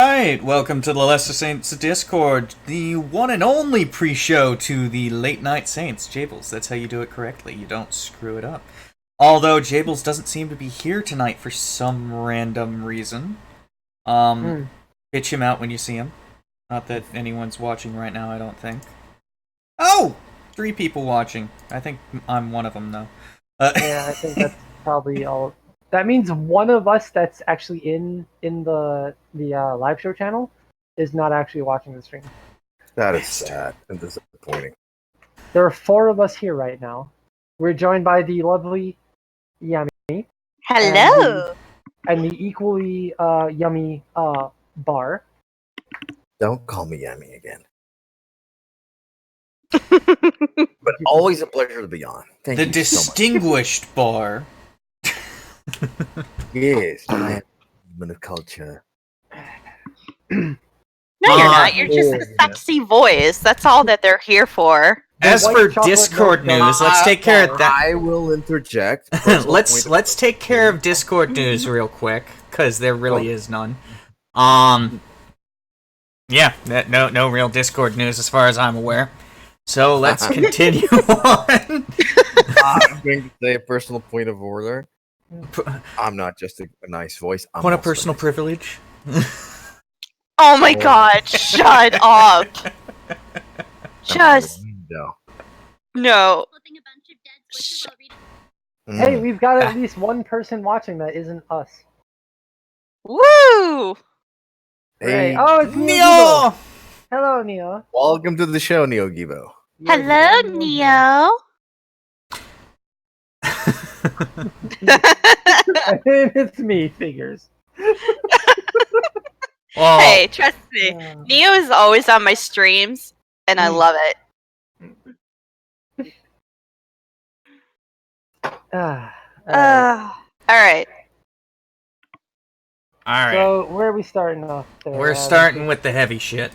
Alright, welcome to the Lesser Saints Discord, the one and only pre-show to the Late Night Saints. Jables, that's how you do it correctly. You don't screw it up. Although Jables doesn't seem to be here tonight for some random reason. Pitch him out when you see him. Not that anyone's watching right now, I don't think. Oh! 3 people watching. I think I'm one of them, though. Yeah, I think that's probably all. That means one of us that's actually in the live show channel is not actually watching the stream. That is sad and disappointing. There are 4 of us here right now. We're joined by the lovely Yami. Hello. And the equally yummy Bar. Don't call me Yami again. But always a pleasure to be on. Thank the you distinguished Bar. so much. Yes, I am a human of culture. No, you're not. You're just a sexy voice. That's all that they're here for. As for Discord news, let's take care of that. I will interject. let's take care of Discord news real quick, because there really is none. Yeah, no real Discord news as far as I'm aware. So let's continue on. I'm going to say a personal point of order. I'm not just a nice voice. I'm Point of also personal nice. privilege. Oh my god, shut up. Just no. Hey, we've got at least one person watching that isn't us. Woo! Hey, Right. Oh, it's Neo. Neo! Hello, Neo. welcome to the show, Neo Gibo. Hello, Neo. It's me, figures. Well, Hey, trust me. Neo is always on my streams, and I love it. Alright. alright. So, where are we starting off there? We're starting with the heavy shit.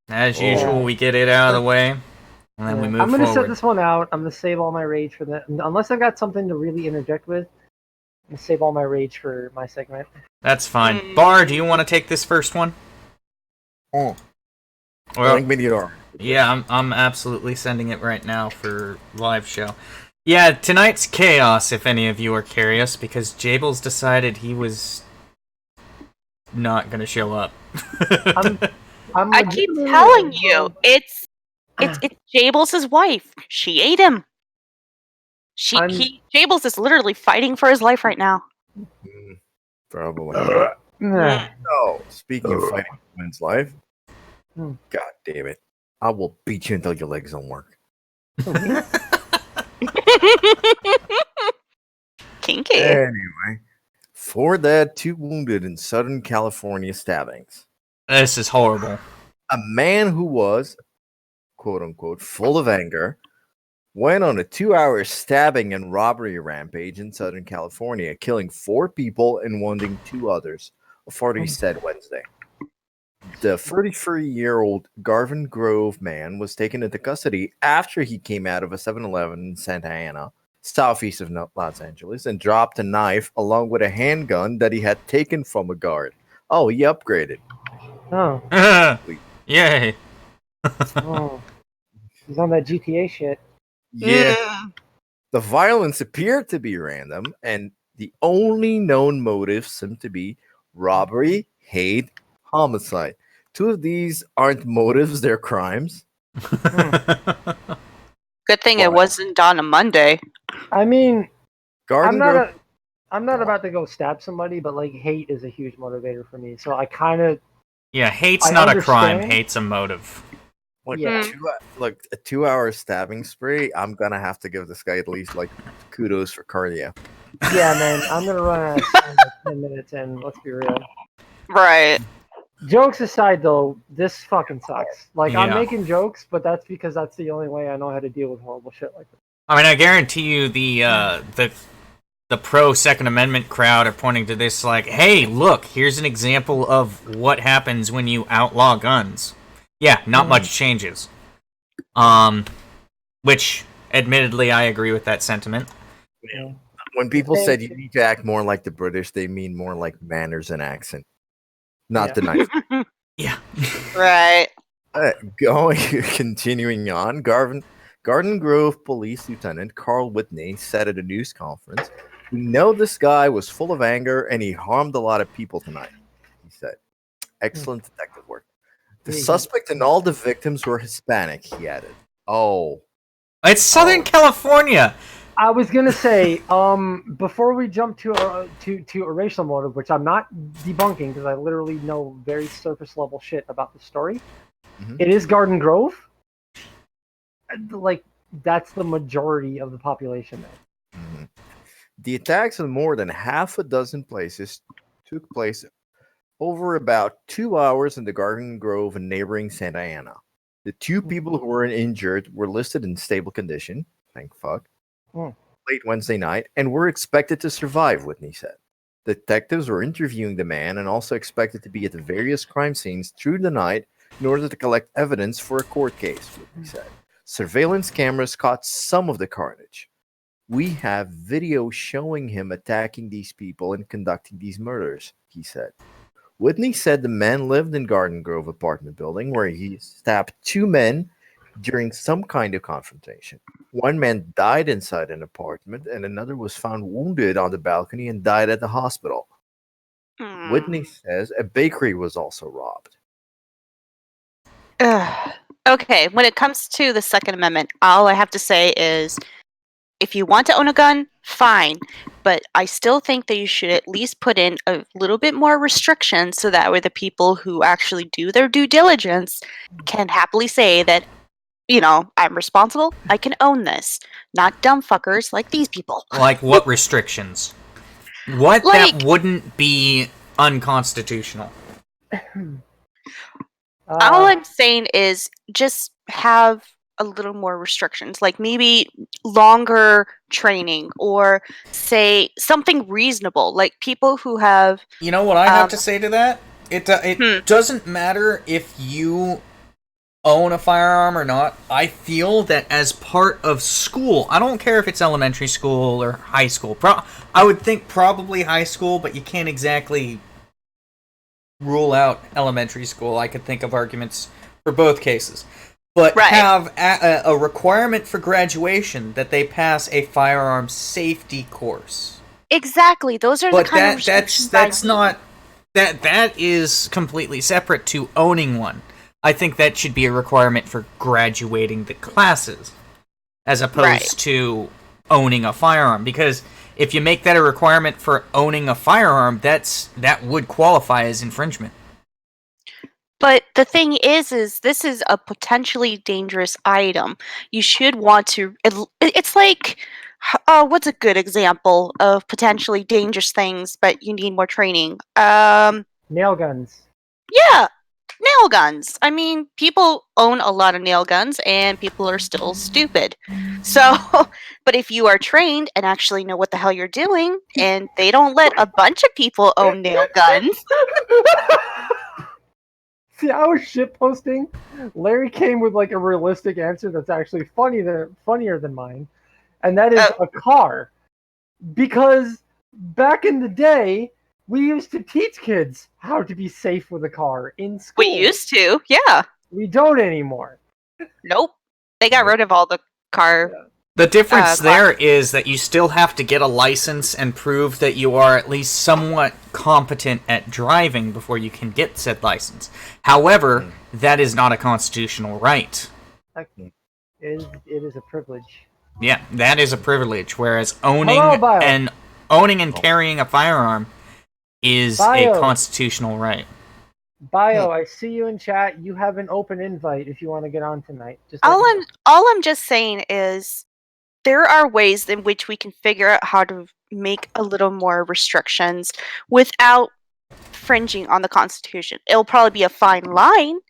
As usual, we get it out of the way, and then we move I'm gonna forward. set this one out. I'm gonna save all my rage for that. Unless I've got something to really interject with, I'm gonna save all my rage for my segment. That's fine. Bar, do you want to take this first one? Oh, Well, like Meteor. yeah, I'm absolutely sending it right now for live show. Yeah, tonight's chaos, if any of you are curious, because Jables decided he was not gonna show up. I keep telling you, it's Jables' wife. She ate him. Jables is literally fighting for his life right now. Probably. Nah. No, speaking of fighting for one's life, God damn it. I will beat you until your legs don't work. Kinky. Anyway, 4 dead, 2 wounded in Southern California stabbings. This is horrible. A man who was, quote unquote, full of anger, went on a 2-hour stabbing and robbery rampage in Southern California, killing 4 people and wounding 2 others, authorities said Wednesday. The 33-year-old Garvin Grove man was taken into custody after he came out of a 7-Eleven in Santa Ana, southeast of Los Angeles, and dropped a knife along with a handgun that he had taken from a guard. Oh, he upgraded. Oh. Yay. Oh. He's on that GTA shit. Yeah. The violence appeared to be random, and the only known motives seem to be robbery, hate, homicide. 2 of these aren't motives, they're crimes. Good thing it wasn't on a Monday. I mean, Garden Grove. I'm not about to go stab somebody, but like hate is a huge motivator for me. So I kind of Yeah, hate's I not a crime. understand. Hate's a motive. Like, Yeah. a 2-hour stabbing spree, I'm gonna have to give this guy at least like kudos for cardio. yeah, man. I'm gonna run out of time in like 10 minutes, and let's be real. Right. Jokes aside, though, this fucking sucks. Like I'm Yeah. making jokes, but that's because that's the only way I know how to deal with horrible shit like this. I mean, I guarantee you the pro Second Amendment crowd are pointing to this like, hey, look, here's an example of what happens when you outlaw guns. Yeah, not much changes. Which, admittedly, I agree with that sentiment. Yeah. When people said you need to act more like the British, they mean more like manners and accent. not Yeah. the knife. Yeah. Right. Continuing on, Garden Grove Police Lieutenant Carl Whitney said at a news conference, "We know this guy was full of anger and he harmed a lot of people tonight," he said. Excellent detective work. The Yeah, suspect and all the victims were Hispanic, he added. Oh. It's Southern California. I was gonna say, before we jump to a racial motive, which I'm not debunking because I literally know very surface level shit about the story. Mhm. It is Garden Grove. Like that's the majority of the population there. Mhm. The attacks in more than half a dozen places took place over about 2 hours in the Garden Grove and neighboring Santa Ana. The two people who were injured were listed in stable condition, thank fuck, late Wednesday night, and were expected to survive, Whitney said. Detectives were interviewing the man and also expected to be at the various crime scenes through the night in order to collect evidence for a court case, Whitney said. Surveillance cameras caught some of the carnage. We have video showing him attacking these people and conducting these murders, he said. Whitney said the man lived in Garden Grove apartment building where he stabbed two men during some kind of confrontation. One man died inside an apartment, and another was found wounded on the balcony and died at the hospital. Whitney says a bakery was also robbed. Okay, when it comes to the Second Amendment, all I have to say is if you want to own a gun, fine. But I still think that you should at least put in a little bit more restrictions so that way the people who actually do their due diligence can happily say that, I'm responsible, I can own this. Not dumb fuckers like these people. Like what restrictions? What that wouldn't be unconstitutional? All I'm saying is just have a little more restrictions, like maybe longer training or say something reasonable, like people who have. You know what I have to say to that? It doesn't matter if you own a firearm or not. I feel that as part of school, I don't care if it's elementary school or high school. I would think probably high school, but you can't exactly rule out elementary school. I could think of arguments for both cases. But have a requirement for graduation that they pass a firearm safety course. Exactly. Those are the kind of restrictions. That's not that is completely separate to owning one. I think that should be a requirement for graduating the classes as opposed to owning a firearm, because if you make that a requirement for owning a firearm, that would qualify as infringement. But the thing is this is a potentially dangerous item. You should want to. It's like, what's a good example of potentially dangerous things, but you need more training? Nail guns. Yeah, nail guns. I mean, people own a lot of nail guns, and people are still stupid. So, but if you are trained and actually know what the hell you're doing, and they don't let a bunch of people own nail guns. See, I was shitposting. Larry came with like a realistic answer that's actually funnier than mine, and that is a car. Because back in the day, we used to teach kids how to be safe with a car in school. We used to, yeah. We don't anymore. Nope. They got rid of all the car. The difference there is that you still have to get a license and prove that you are at least somewhat competent at driving before you can get said license. However, that is not a constitutional right. It is a privilege. Yeah, that is a privilege, whereas owning and carrying a firearm is a constitutional right. Bio, I see you in chat. You have an open invite if you want to get on tonight. All I'm just saying is there are ways in which we can figure out how to make a little more restrictions without infringing on the Constitution. It'll probably be a fine line,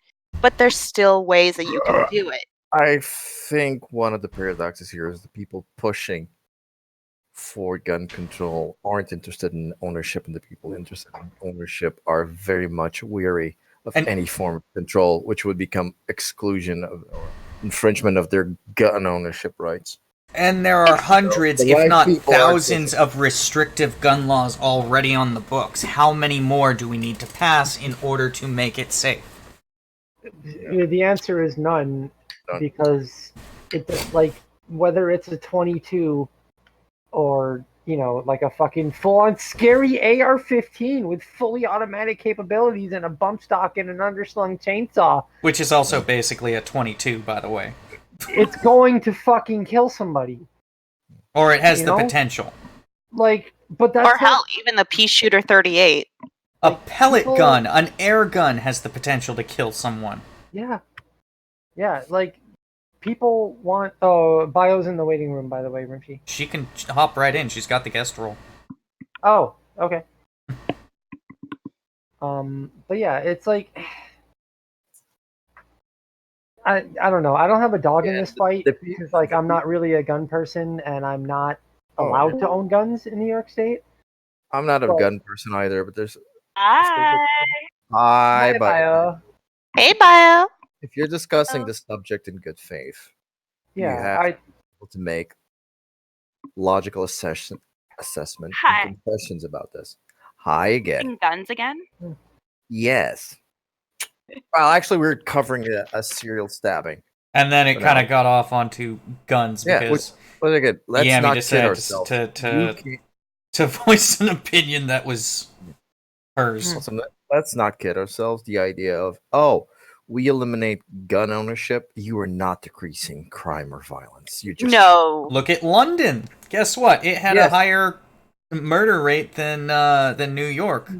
but there's still ways that you can do it. I think one of the paradoxes here is the people pushing for gun control aren't interested in ownership, and the people interested in ownership are very much weary of any form of control, which would become exclusion of or infringement of their gun ownership rights. And there are hundreds, The if white not people aren't thousands, of restrictive gun laws already on the books. How many more do we need to pass in order to make it safe? The answer is none, None. because it's like whether it's a 22 or like a fucking full-on scary AR-15 with fully automatic capabilities and a bump stock and an underslung chainsaw, Which is also basically a 22, by the way. it's going to fucking kill somebody. Or it has You the know? potential. Like, but that's Or hell, even the pea shooter 38. A Like, pellet people- gun, an air gun, has the potential to kill someone. yeah, like people want. Oh, Bio's in the waiting room, by the way, Rimshee. She can hop right in. She's got the guest role. Oh, okay. But yeah, it's like I don't know. I don't have a dog in Yeah, this fight the- because like I'm not really a gun person and I'm not Oh, allowed yeah. to own guns in New York State. I'm not a But- gun person either, but there's Hi. hi, Bye, but Bio. Hey, Bio. if you're discussing the subject in good faith, you Yeah, have to make logical assessment Hi. and confessions about this. Hi again. Using guns again? Yes. Well, actually, we were covering a serial stabbing. And then it But kind of no. got off onto guns Yeah, because But again, let's Yami not kid decided ourselves. to, You to, can't- to voice an opinion that was hers. also, let's not kid ourselves. The idea of, oh, we eliminate gun ownership, you are not decreasing crime or violence. You just No. Look at London. Guess what? It had a Yes. higher murder rate than New York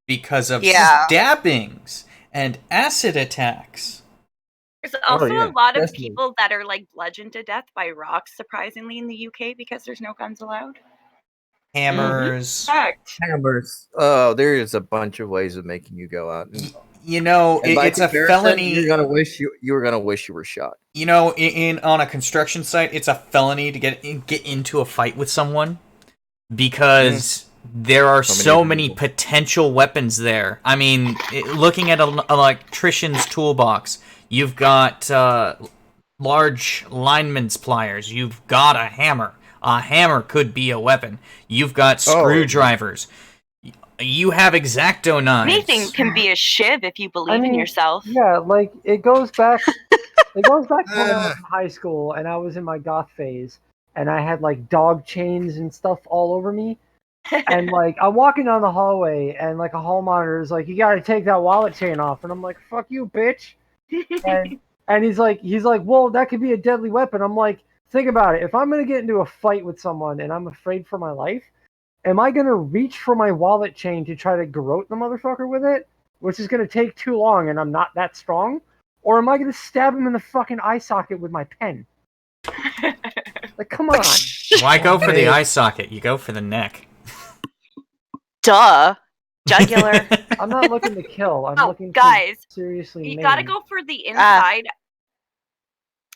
because of Yeah. stabbings and acid attacks. There's also yeah, a lot of definitely. people that are like bludgeoned to death by rocks, surprisingly, in the UK because there's no guns allowed. Hammers. Fact. hammers. Oh, there is a bunch of ways of making you go out. And, You know, and by it's a comparison, felony. You're gonna wish you were gonna wish you were shot. You know, in on a construction site, it's a felony to get into a fight with someone because there are So many so different many people. potential weapons there. I mean, looking at an electrician's toolbox, you've got large lineman's pliers. You've got a hammer. A hammer could be a weapon. You've got screwdrivers. You have X-Acto knives. Anything can be a shiv if you believe in mean, yourself. Yeah, like it goes back. It goes back to when I was in high school and I was in my goth phase, and I had like dog chains and stuff all over me. And like I'm walking down the hallway, and like a hall monitor is like, "You got to take that wallet chain off," and I'm like, "Fuck you, bitch!" And he's like, "Well, that could be a deadly weapon." I'm like, think about it. If I'm gonna get into a fight with someone and I'm afraid for my life, am I gonna reach for my wallet chain to try to garrote the motherfucker with it, which is gonna take too long, and I'm not that strong? Or am I gonna stab him in the fucking eye socket with my pen? Like, come on. Why go for the eye socket? You go for the neck. Duh. Jugular. I'm not looking to kill. I'm Oh, looking guys, to seriously You maim. gotta go for the inside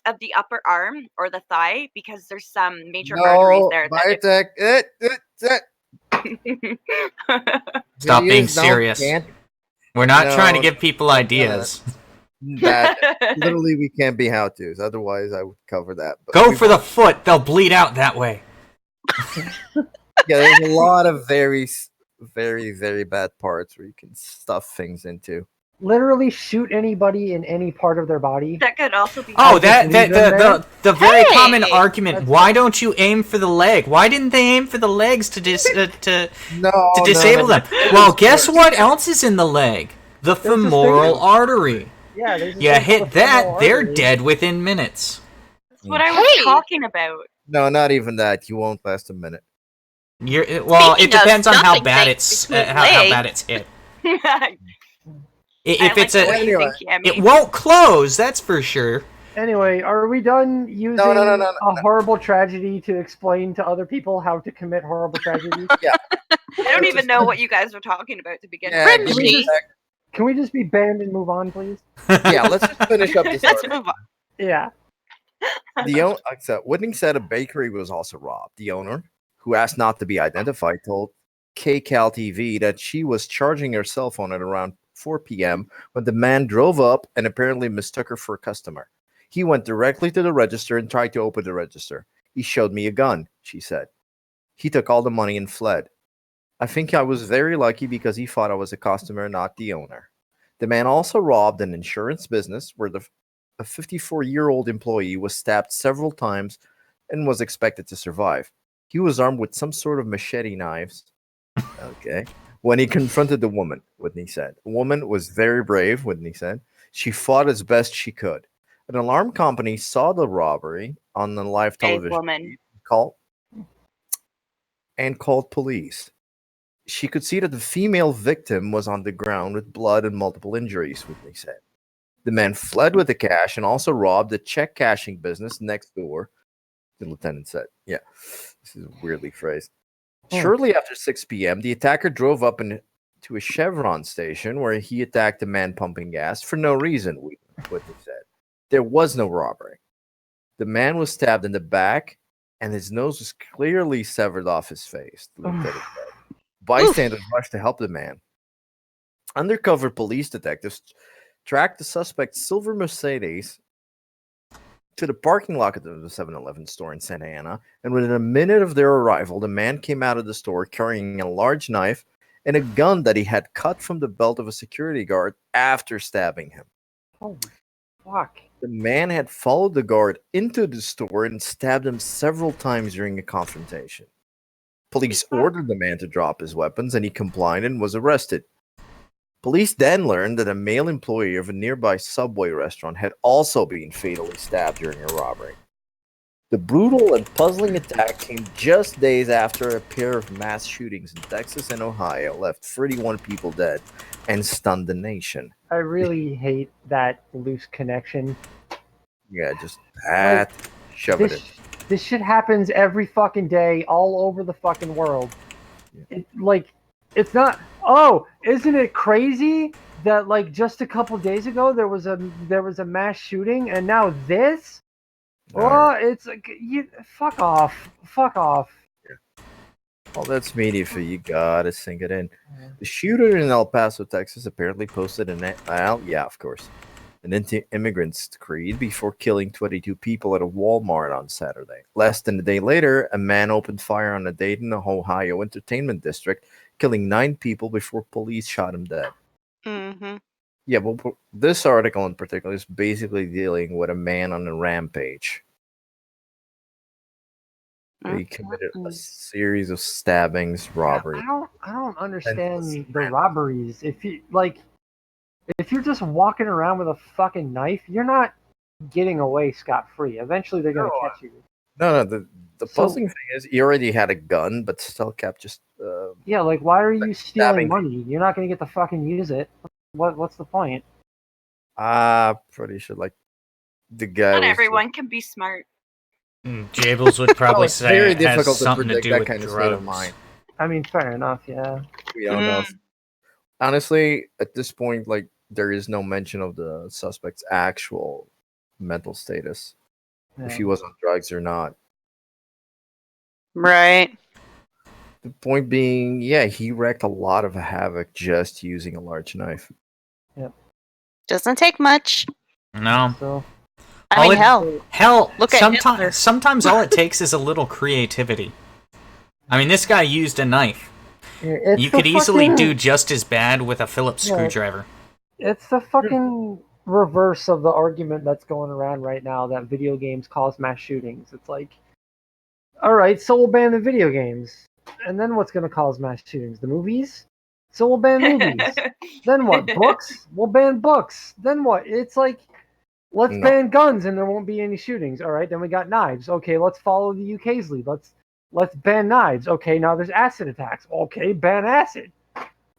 of the upper arm or the thigh because there's some major arteries No, there. That biotech. Stop being Please, no, serious. can't. We're not No, trying to give people ideas. That literally we can't be how tos. Otherwise, I would cover that. But Go we for the foot. They'll bleed out that way. Yeah, there's a lot of very, very bad parts where you can stuff things into. Literally shoot anybody in any part of their body. that could also be. Oh, just that leave them there? the very Hey! common argument. That's Why don't you aim for the leg? Why didn't they aim for the legs to No, disable them? Well, guess what else is in the leg? The There's this femoral thing- artery. Yeah, there's this You thing called hit the that, femoral they're artery. dead within minutes. That's what I was Hey! talking about. No, not even that. You won't last a minute. Well, it Speaking of depends on how stuffing bad things it's between how legs. bad it's hit. I If like it's the way a, you Anyway, think, Yami. it won't close. That's for sure. Anyway, are we done using No, a horrible tragedy to explain to other people how to commit horrible tragedies? I don't even know what you guys were talking about to begin Yeah, with. give me a Rimshee. sec. Can we just be banned and move on, please? Yeah, let's just finish up this. Let's article. move on. Yeah. Whitney said a bakery was also robbed. The owner, who asked not to be identified, told KCAL TV that she was charging her cell phone at around 4 p.m. when the man drove up and apparently mistook her for a customer. He went directly to the register and tried to open the register. He showed me a gun, she said. He took all the money and fled. I think I was very lucky because he thought I was a customer, not the owner. The man also robbed an insurance business where a 54-year-old employee was stabbed several times and was expected to survive. He was armed with some sort of machete knives. Okay. When he confronted the woman, Whitney said. The woman was very brave, Whitney said. She fought as best she could. An alarm company saw the robbery on the live Brave television woman. called police. She could see that the female victim was on the ground with blood and multiple injuries, Whitney said. The man fled with the cash and also robbed a check cashing business next door, the lieutenant said. Yeah, this is weirdly phrased. Shortly after 6 p.m., the attacker drove up to a Chevron station where he attacked a man pumping gas for no reason, Whitney said. There was no robbery. The man was stabbed in the back, and his nose was clearly severed off his face, the lieutenant said. Bystanders rushed to help the man. Undercover police detectives tracked the suspect's silver Mercedes to the parking lot of the 7-Eleven store in Santa Ana, and within a minute of their arrival, the man came out of the store carrying a large knife and a gun that he had cut from the belt of a security guard after stabbing him. Holy fuck. The man had followed the guard into the store and stabbed him several times during a confrontation. Police ordered the man to drop his weapons, and he complied and was arrested. Police then learned that a male employee of a nearby Subway restaurant had also been fatally stabbed during a robbery. The brutal and puzzling attack came just days after a pair of mass shootings in Texas and Ohio left 31 people dead and stunned the nation. I really hate that loose connection. Yeah, just pat, shove it in. This shit happens every fucking day all over the fucking world. Yeah. It's not. Oh, isn't it crazy that like just a couple days ago there was a mass shooting and now this? Oh, it's like fuck off. Yeah. Well, that's media for you. Gotta sink it in. The shooter in El Paso, Texas, apparently posted an immigrant's creed before killing 22 people at a Walmart on Saturday. Less than a day later, a man opened fire on a Dayton, Ohio entertainment district, killing 9 people before police shot him dead. Mm-hmm. Yeah, but this article in particular is basically dealing with a man on a rampage. He committed a series of stabbings, robberies. I don't understand the robberies. If you're just walking around with a fucking knife, you're not getting away scot-free. Eventually, they're gonna catch you. No. The puzzling thing is, he already had a gun, but still kept just. Yeah, like why are you stealing stabbing money? You're not gonna get to fucking use it. What's the point? Pretty sure like the guy. Not everyone can be smart. Jables would probably it's say very it has difficult to something to predict do that with kind of state of drugs. mind. I mean, fair enough. Yeah. We don't know. Honestly, at this point, like there is no mention of the suspect's actual mental status, if he was on drugs or not. Right. The point being, yeah, he wreaked a lot of havoc just using a large knife. Yep. Doesn't take much. No. So I mean, hell. Look at Hitler. Sometimes all it takes is a little creativity. I mean, this guy used a knife. You could easily do just as bad with a Phillips screwdriver. It's the fucking reverse of the argument that's going around right now that video games cause mass shootings. It's like, all right, so we'll ban the video games. And then what's going to cause mass shootings? The movies? So we'll ban movies. Then what? Books? We'll ban books. Then what? It's like, let's ban guns and there won't be any shootings. All right, then we got knives. Okay, let's follow the UK's lead. Let's ban knives. Okay, now there's acid attacks. Okay, ban acid.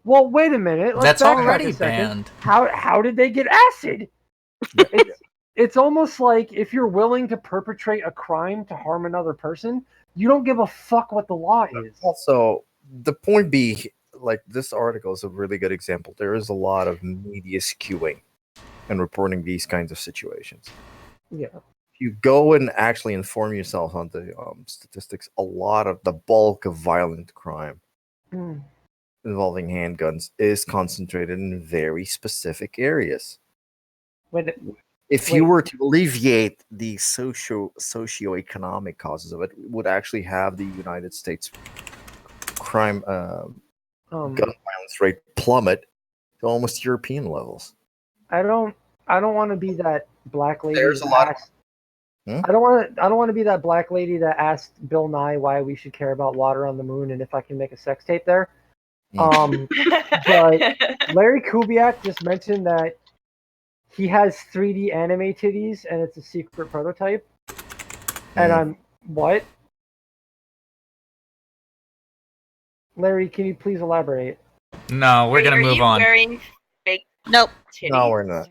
Well, wait a minute. That's already banned. How did they get acid? It's almost like if you're willing to perpetrate a crime to harm another person, you don't give a fuck what the law is. Also, the point being, like this article is a really good example. There is a lot of media skewing and reporting these kinds of situations. Yeah. If you go and actually inform yourself on the statistics, a lot of the bulk of violent crime involving handguns is concentrated in very specific areas. if you were to alleviate the socioeconomic causes of it, it would actually have the United States crime gun violence rate plummet to almost European levels. I don't want to be that black lady. There's a lot. I don't want to be that black lady that asked Bill Nye why we should care about water on the moon and if I can make a sex tape there. But Larry Kubiak just mentioned that he has 3D anime titties and it's a secret prototype. And I'm what? Larry, can you please elaborate? No, we're gonna move on. Wearing fake Nope. titties? No, we're not.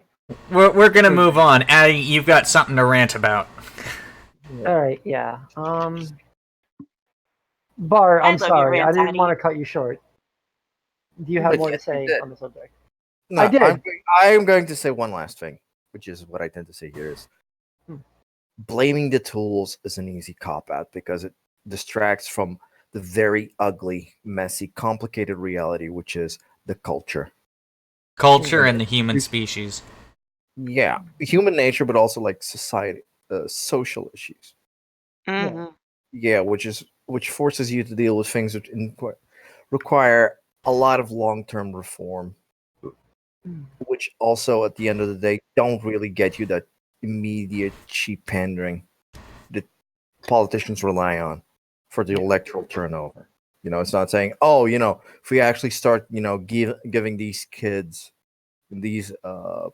We're gonna move on. Addie, you've got something to rant about. All right, yeah. Bar, I'm love your sorry, I rants, didn't Addie. want to cut you short. Do you have But more to yes, you say did. on the subject? No, I did. I am going to say one last thing, which is what I tend to say here is blaming the tools is an easy cop-out because it distracts from the very ugly, messy, complicated reality, which is the culture. Culture and the human species. Yeah, human nature, but also like society, social issues. Mm-hmm. Yeah, which forces you to deal with things that require a lot of long-term reform, which also at the end of the day don't really get you that immediate cheap pandering that politicians rely on for the electoral turnover. It's not saying, oh, if we actually start, giving these kids in these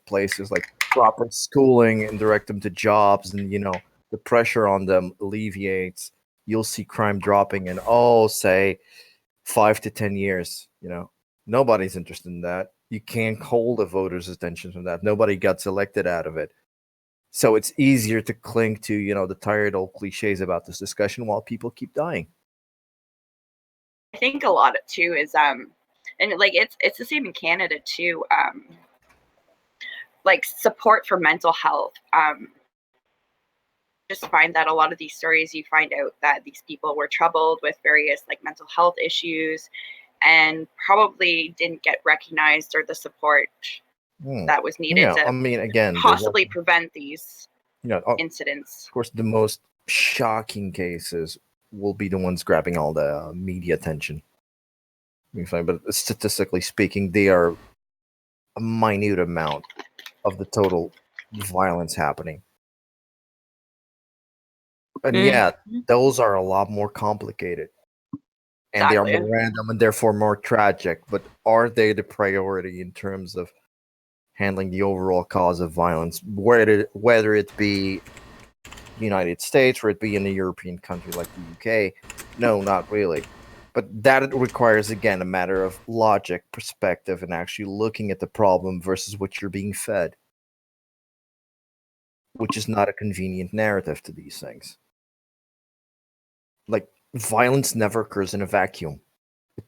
places like proper schooling and direct them to jobs, and the pressure on them alleviates, you'll see crime dropping in say 5 to 10 years. Nobody's interested in that. You can't hold a voter's attention from that. Nobody gets elected out of it. So it's easier to cling to, the tired old cliches about this discussion while people keep dying. I think a lot of too is and like it's the same in Canada too. Like support for mental health. Just find that a lot of these stories, you find out that these people were troubled with various like mental health issues, and probably didn't get recognized or the support that was needed to I mean, again, possibly prevent these of incidents. course, the most shocking cases will be the ones grabbing all the media attention. But statistically speaking, they are a minute amount of the total violence happening. And those are a lot more complicated. And they are more random and therefore more tragic. But are they the priority in terms of handling the overall cause of violence, whether it be the United States or it be in a European country like the UK? No, not really. But that requires, again, a matter of logic, perspective, and actually looking at the problem versus what you're being fed, which is not a convenient narrative to these things. Like, violence never occurs in a vacuum.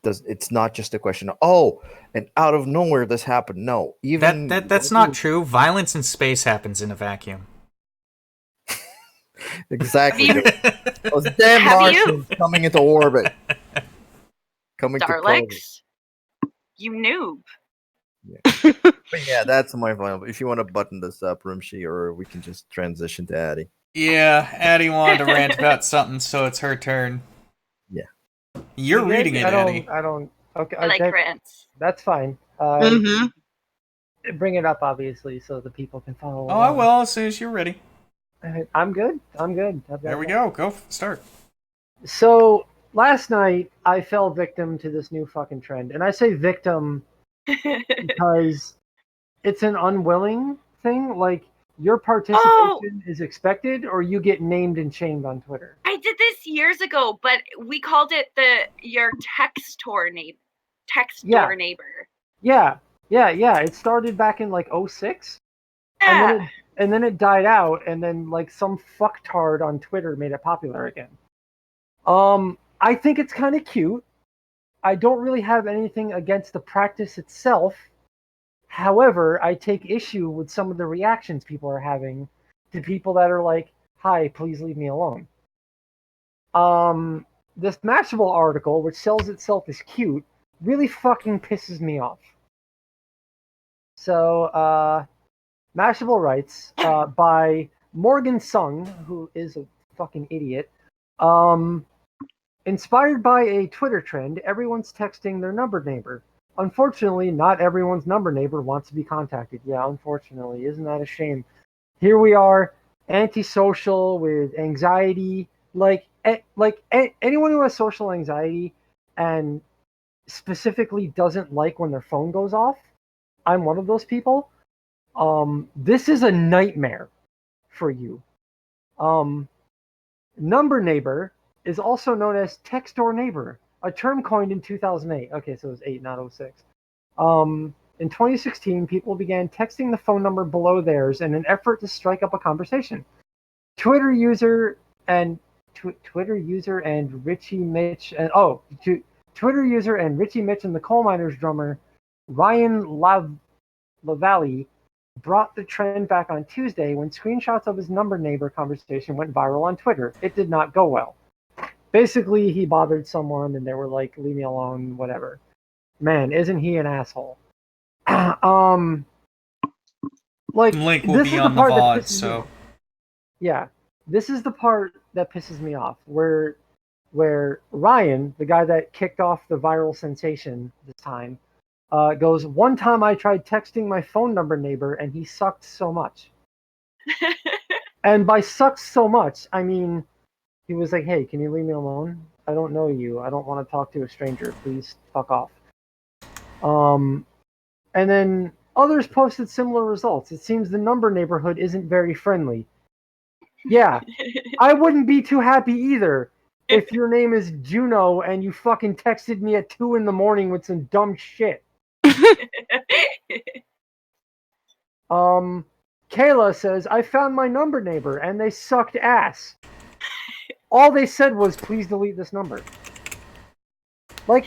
It's not just a question of, and out of nowhere this happened. No, even that's not true. Violence in space happens in a vacuum. Exactly. Those damn Martians coming into orbit. Coming Daleks? You noob. Yeah. But yeah, that's my final. If you want to button this up, Rimshee, or we can just transition to Addie. Yeah, Addie wanted to rant about something, so it's her turn. Yeah. You're reading it, Addie. I don't. Okay, I like rants. That's fine. Bring it up, obviously, so the people can follow. I will as soon as you're ready. I'm good. There we go. Go start. So last night I fell victim to this new fucking trend, and I say victim because it's an unwilling thing. Like, your participation is expected, or you get named and shamed on Twitter. I did this years ago, but we called it your text door neighbor. Yeah. It started back in like 2006. Yeah. And then it died out, and then like some fucktard on Twitter made it popular again. I think it's kind of cute. I don't really have anything against the practice itself. However, I take issue with some of the reactions people are having to people that are like, "Hi, please leave me alone." This Mashable article, which sells itself as cute, really fucking pisses me off. So, Mashable writes by Morgan Sung, who is a fucking idiot. Inspired by a Twitter trend, everyone's texting their numbered neighbor. Unfortunately, not everyone's number neighbor wants to be contacted. Yeah, unfortunately. Isn't that a shame? Here we are, antisocial with anxiety. Anyone who has social anxiety and specifically doesn't like when their phone goes off, I'm one of those people. This is a nightmare for you. Number neighbor is also known as text door neighbor, a term coined in 2008. Okay, so it was 8, not 06. In 2016, people began texting the phone number below theirs in an effort to strike up a conversation. Twitter user and Richie Mitch and Twitter user and Richie Mitch and the Coal Miners drummer Ryan Lavallee brought the trend back on Tuesday when screenshots of his number neighbor conversation went viral on Twitter. It did not go well. Basically, he bothered someone and they were like, leave me alone, whatever. Man, isn't he an asshole? Link will be on the VOD, so... Yeah, this is the part that pisses me off, where Ryan, the guy that kicked off the viral sensation this time, goes, one time I tried texting my phone number neighbor and he sucked so much. And by sucked so much, I mean, he was like, hey, can you leave me alone? I don't know you. I don't want to talk to a stranger. Please fuck off. And then others posted similar results. It seems the number neighborhood isn't very friendly. Yeah, I wouldn't be too happy either if your name is Juno and you fucking texted me at 2 a.m. with some dumb shit. Kayla says, I found my number neighbor and they sucked ass. All they said was, please delete this number. Like,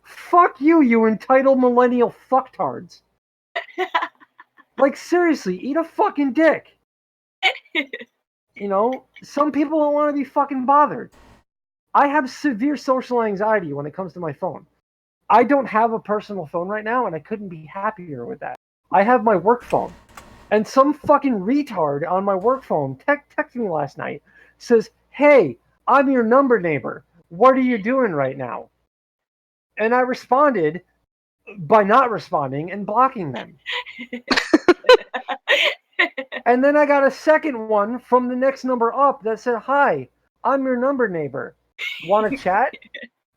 fuck you entitled millennial fucktards. Like, seriously, eat a fucking dick. You know, some people don't want to be fucking bothered. I have severe social anxiety when it comes to my phone. I don't have a personal phone right now, and I couldn't be happier with that. I have my work phone. And some fucking retard on my work phone texted me last night, says, hey, I'm your number neighbor. What are you doing right now? And I responded by not responding and blocking them. And then I got a second one from the next number up that said, hi, I'm your number neighbor. Want to chat?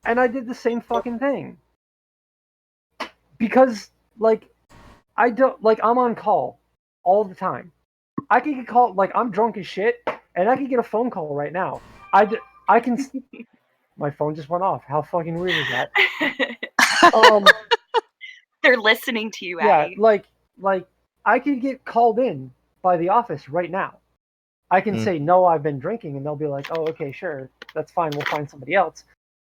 And I did the same fucking thing. Because, like, I'm on call all the time. I can get called, like, I'm drunk as shit, and I can get a phone call right now. I can... My phone just went off. How fucking weird is that? They're listening to you, yeah, Addie. like I could get called in by the office right now. I can say, no, I've been drinking, and they'll be like, oh, okay, sure, that's fine, we'll find somebody else.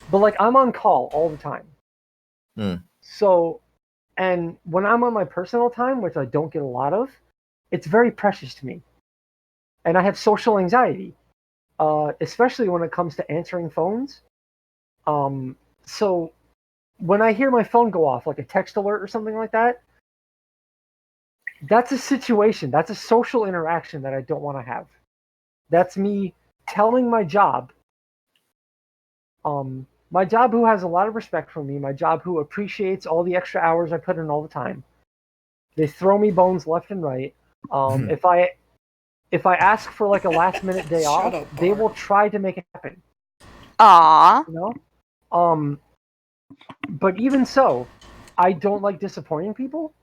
But, like, I'm on call all the time. So, and when I'm on my personal time, which I don't get a lot of, it's very precious to me. And I have social anxiety, especially when it comes to answering phones. So when I hear my phone go off, like a text alert or something like that, that's a situation, that's a social interaction that I don't want to have. That's me telling my job who has a lot of respect for me, my job who appreciates all the extra hours I put in all the time. They throw me bones left and right. If I ask for like a last minute day off, they will try to make it happen. Aww. You know? But even so, I don't like disappointing people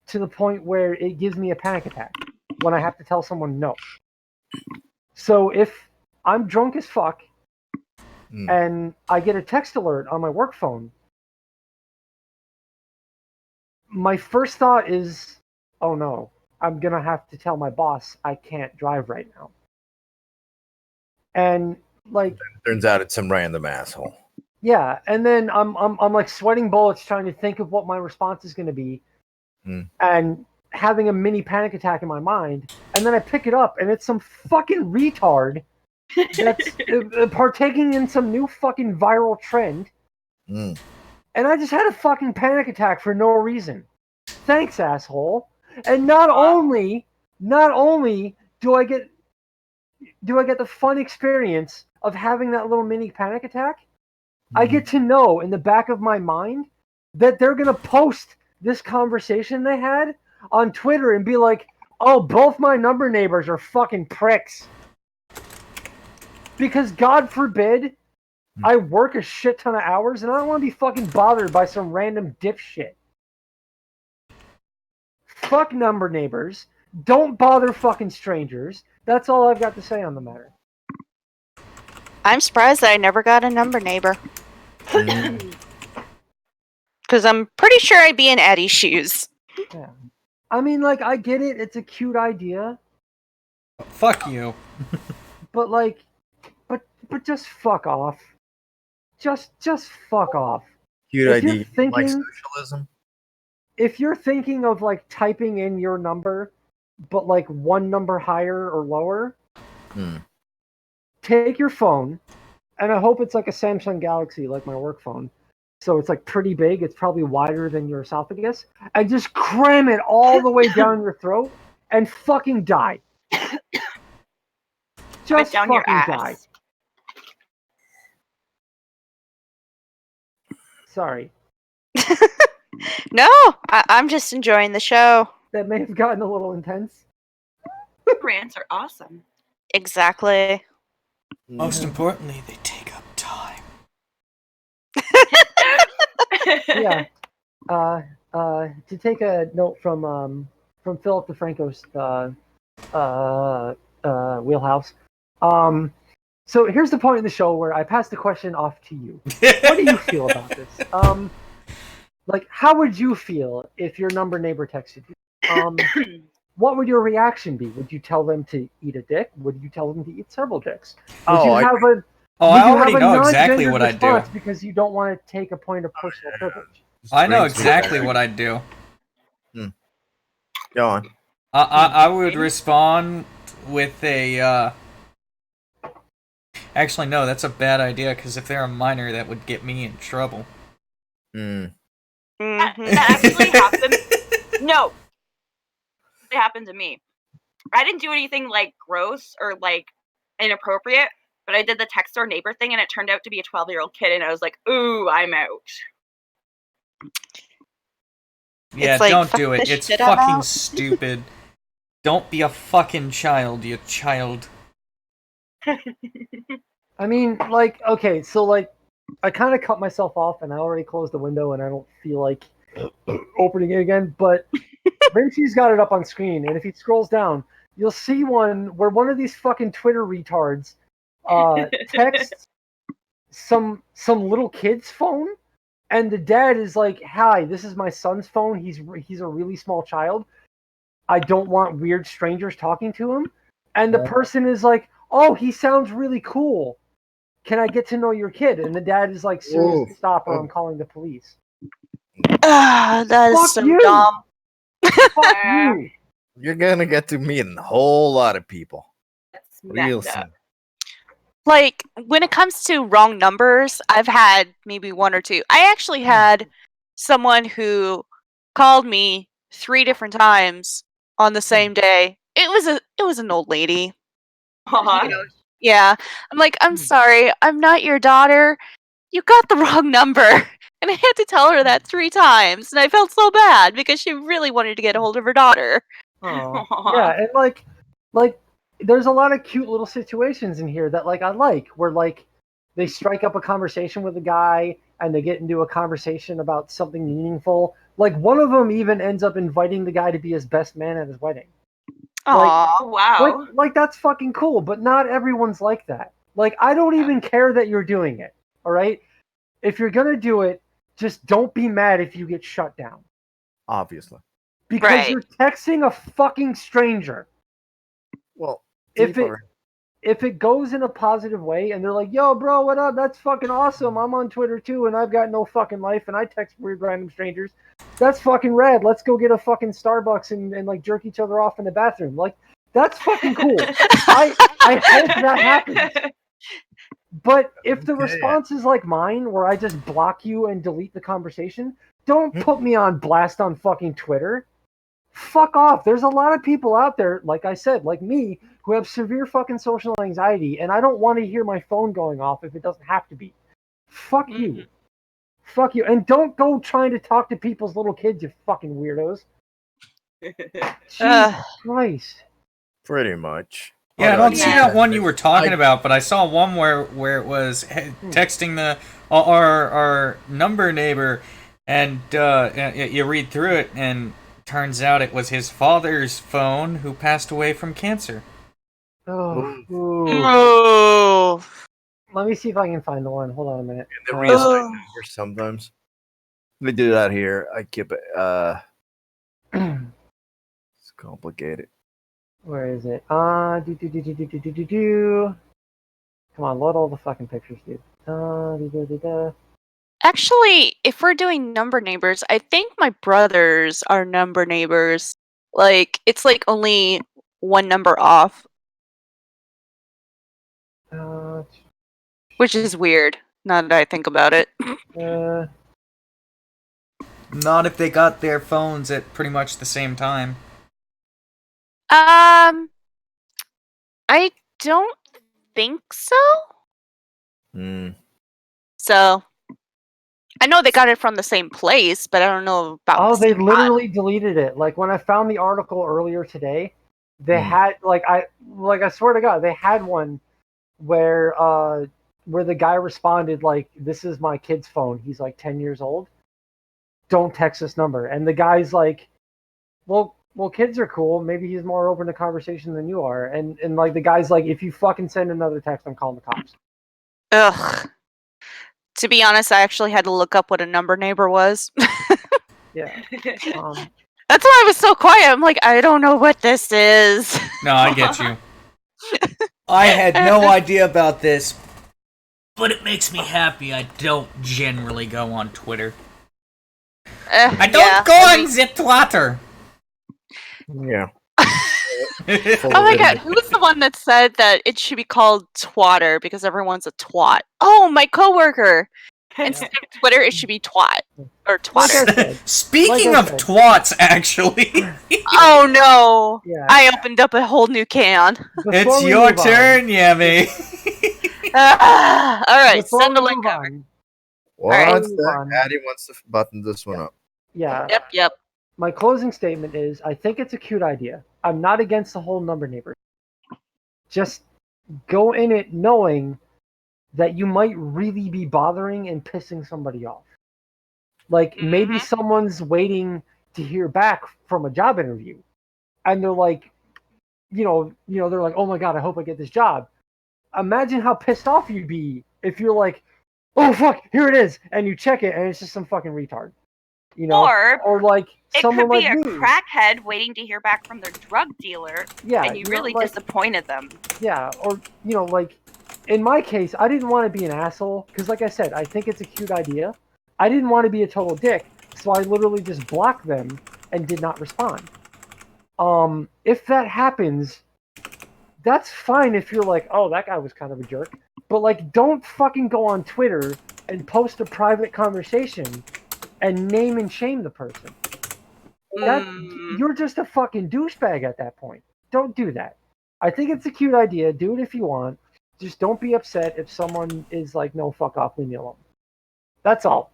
to the point where it gives me a panic attack when I have to tell someone no. So if I'm drunk as fuck and I get a text alert on my work phone, my first thought is, oh no, I'm going to have to tell my boss I can't drive right now. And like, turns out it's some random asshole. Yeah, and then I'm like sweating bullets trying to think of what my response is going to be, and having a mini panic attack in my mind. And then I pick it up, and it's some fucking retard that's partaking in some new fucking viral trend. And I just had a fucking panic attack for no reason. Thanks, asshole. And not only do I get the fun experience of having that little mini panic attack, I get to know in the back of my mind that they're going to post this conversation they had on Twitter and be like, oh, both my number neighbors are fucking pricks. Because God forbid I work a shit ton of hours and I don't want to be fucking bothered by some random dipshit. Fuck number neighbors. Don't bother fucking strangers. That's all I've got to say on the matter. I'm surprised that I never got a number neighbor. Because I'm pretty sure I'd be in Addie's shoes. Yeah. I mean, like, I get it. It's a cute idea. Fuck you. But, like, but just fuck off. Just fuck off. Cute If idea. you're thinking- Like socialism. If you're thinking of, like, typing in your number, but, like, one number higher or lower, take your phone, and I hope it's like a Samsung Galaxy, like my work phone. So it's like pretty big. It's probably wider than your esophagus. And just cram it all the way down your throat and fucking die. Just down fucking your ass. die. Sorry. No, I'm just enjoying the show. That may have gotten a little intense. Rants are awesome. Exactly. Most importantly, they take up time. Yeah. To take a note from Philip DeFranco's wheelhouse. So here's the point in the show where I pass the question off to you. What do you feel about this? Like, how would you feel if your number neighbor texted you? What would your reaction be? Would you tell them to eat a dick? Would you tell them to eat several dicks? Would you have a I already know exactly what I'd do. Because you don't want to take a point of personal privilege. I know exactly what I'd do. Go on. I would respond with a. Actually, no, that's a bad idea because if they're a minor, that would get me in trouble. That actually happened. No, it happened to me. I didn't do anything like gross or like inappropriate, but I did the text door neighbor thing, and it turned out to be a 12-year-old kid, and I was like, "Ooh, I'm out." Yeah, It's like, don't fuck do it. this It's shit, I'm fucking out. stupid. Don't be a fucking child, you child. I mean, like, okay, so, like, I kind of cut myself off, and I already closed the window, and I don't feel like opening it again, but Rimshee's got it up on screen, and if he scrolls down, you'll see one where one of these fucking Twitter retards texts some little kid's phone, and the dad is like, "Hi, this is my son's phone. He's a really small child. I don't want weird strangers talking to him." And the person is like, "Oh, he sounds really cool. Can I get to know your kid?" And the dad is like, "Seriously, stop or I'm calling the police." That is Fuck so you. dumb. Fuck you. You're gonna get to meet a whole lot of people. That's Real messed up. soon. Like, when it comes to wrong numbers, I've had maybe one or two. I actually had someone who called me 3 different times on the same day. It was an old lady. Aw. You know, yeah. I'm like, "I'm sorry, I'm not your daughter. You got the wrong number." And I had to tell her that 3 times, and I felt so bad because she really wanted to get a hold of her daughter. Aw. Aw. Yeah, and like there's a lot of cute little situations in here that I like where like they strike up a conversation with a guy and they get into a conversation about something meaningful. Like one of them even ends up inviting the guy to be his best man at his wedding. Aw. Oh, wow. Like that's fucking cool, but not everyone's like that. Like I don't even care that you're doing it. All right? If you're going to do it, just don't be mad if you get shut down. Obviously. Because Right. you're texting a fucking stranger. Well, If deeper. if it goes in a positive way and they're like, "Yo, bro, what up? That's fucking awesome. I'm on Twitter too, and I've got no fucking life, and I text weird random strangers. That's fucking rad. Let's go get a fucking Starbucks and like jerk each other off in the bathroom." Like, that's fucking cool. I hope that happens. But if the response is like mine, where I just block you and delete the conversation, don't put me on blast on fucking Twitter. Fuck off. There's a lot of people out there, like I said, like me, who have severe fucking social anxiety, and I don't want to hear my phone going off if it doesn't have to be. Fuck you. Fuck you. And don't go trying to talk to people's little kids, you fucking weirdos. Jesus Christ. Pretty much. Yeah, I don't see that one you were talking I- about, but I saw one where it was texting our number neighbor, and you read through it, and turns out it was his father's phone who passed away from cancer. Oh. Oh. Let me see if I can find the one. Hold on a minute. The reassign number sometimes. We do that here. I keep it. It's complicated. Where is it? Come on, load all the fucking pictures, dude. Actually, if we're doing number neighbors, I think my brothers are number neighbors. Like, it's like only one number off, which is weird, now that I think about it. Not if they got their phones at pretty much the same time. I don't think so. So, I know they got it from the same place, but I don't know about. Oh, they literally deleted it. Like when I found the article earlier today, they had I swear to God, they had one where the guy responded like, "This is my kid's phone. He's like 10 years old. Don't text this number." And the guy's like, "Well, kids are cool. Maybe he's more open to conversation than you are." And like the guy's like, "If you fucking send another text, I'm calling the cops." Ugh. To be honest, I actually had to look up what a number neighbor was. Yeah. That's why I was so quiet. I'm like, I don't know what this is. No, I get you. I had no idea about this, but it makes me happy I don't generally go on Twitter. I don't go on the Twitter. Yeah. Oh my god, who was the one that said that it should be called twatter because everyone's a twat? Oh, my coworker. Instead of Twitter, it should be twat. Or twatter. Speaking of twats, actually. Oh no. Yeah. I opened up a whole new can. It's your turn, Yami. Alright, send the link over. What's that? Addie wants to button this one up. Yeah. Yep. My closing statement is, I think it's a cute idea. I'm not against the whole number neighbor. Just go in it knowing that you might really be bothering and pissing somebody off. Like, maybe someone's waiting to hear back from a job interview. And they're like, they're like, oh my God, I hope I get this job. Imagine how pissed off you'd be if you're like, oh fuck, here it is. And you check it and it's just some fucking retard. Or like someone it could be like a me. crackhead waiting to hear back from their drug dealer, and you really disappointed them. Yeah, or like in my case, I didn't want to be an asshole because, like I said, I think it's a cute idea. I didn't want to be a total dick, so I literally just blocked them and did not respond. If that happens, that's fine. If you're like, oh, that guy was kind of a jerk, but like, don't fucking go on Twitter and post a private conversation and name and shame the person. You're just a fucking douchebag at that point. Don't do that. I think it's a cute idea. Do it if you want. Just don't be upset if someone is like, no, fuck off, leave me alone. That's all.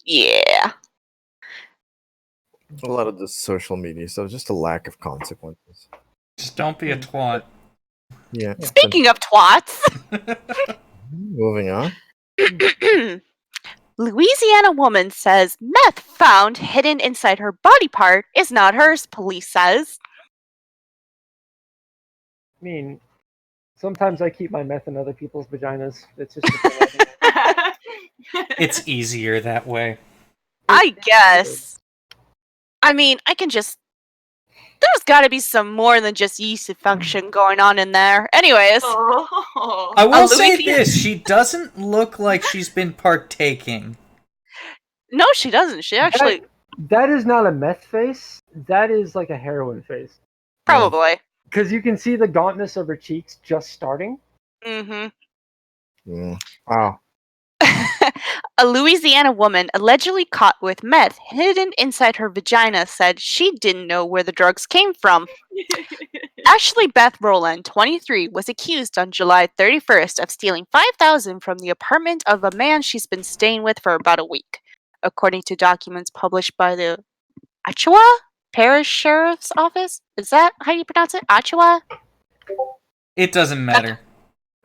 Yeah. A lot of this social media stuff, just a lack of consequences. Just don't be a twat. Yeah. Speaking of twats. Moving on. Louisiana woman says meth found hidden inside her body part is not hers, police says. I mean, sometimes I keep my meth in other people's vaginas. It's just it's easier that way. I guess. I mean, there's got to be some more than just yeast function going on in there. Anyways. I will say this. She doesn't look like she's been partaking. No, she doesn't. She actually... That is not a meth face. That is like a heroin face. Probably. Because you can see the gauntness of her cheeks just starting. Mm-hmm. Yeah. Wow. A Louisiana woman allegedly caught with meth hidden inside her vagina said she didn't know where the drugs came from. Ashley Beth Rowland, 23, was accused on July 31st of stealing $5,000 from the apartment of a man she's been staying with for about a week, according to documents published by the Alachua Parish Sheriff's Office. Is that how you pronounce it? Alachua? It doesn't matter.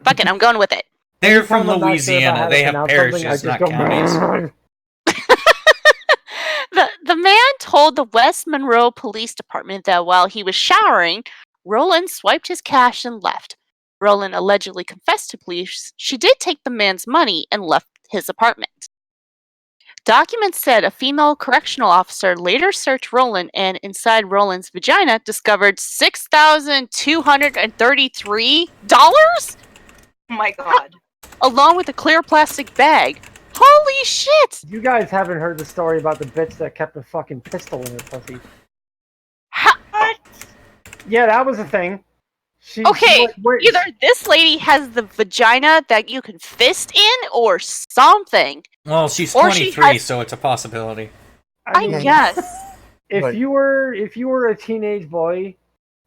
Fuck it, I'm going with it. They're from Anytime I'm not sure about how Louisiana. to They have pronounce something, I parishes, just not go, counties. The man told the West Monroe Police Department that while he was showering, Rowland swiped his cash and left. Rowland allegedly confessed to police she did take the man's money and left his apartment. Documents said a female correctional officer later searched Rowland and inside Rowland's vagina discovered $6,233 Oh my god. along with a clear plastic bag. Holy shit! You guys haven't heard the story about the bitch that kept a fucking pistol in her pussy. What? Yeah, that was a thing. Okay, either this lady has the vagina that you can fist in or something. Well, she's Or she 23, has- so it's a possibility. I guess. If Right. you were a teenage boy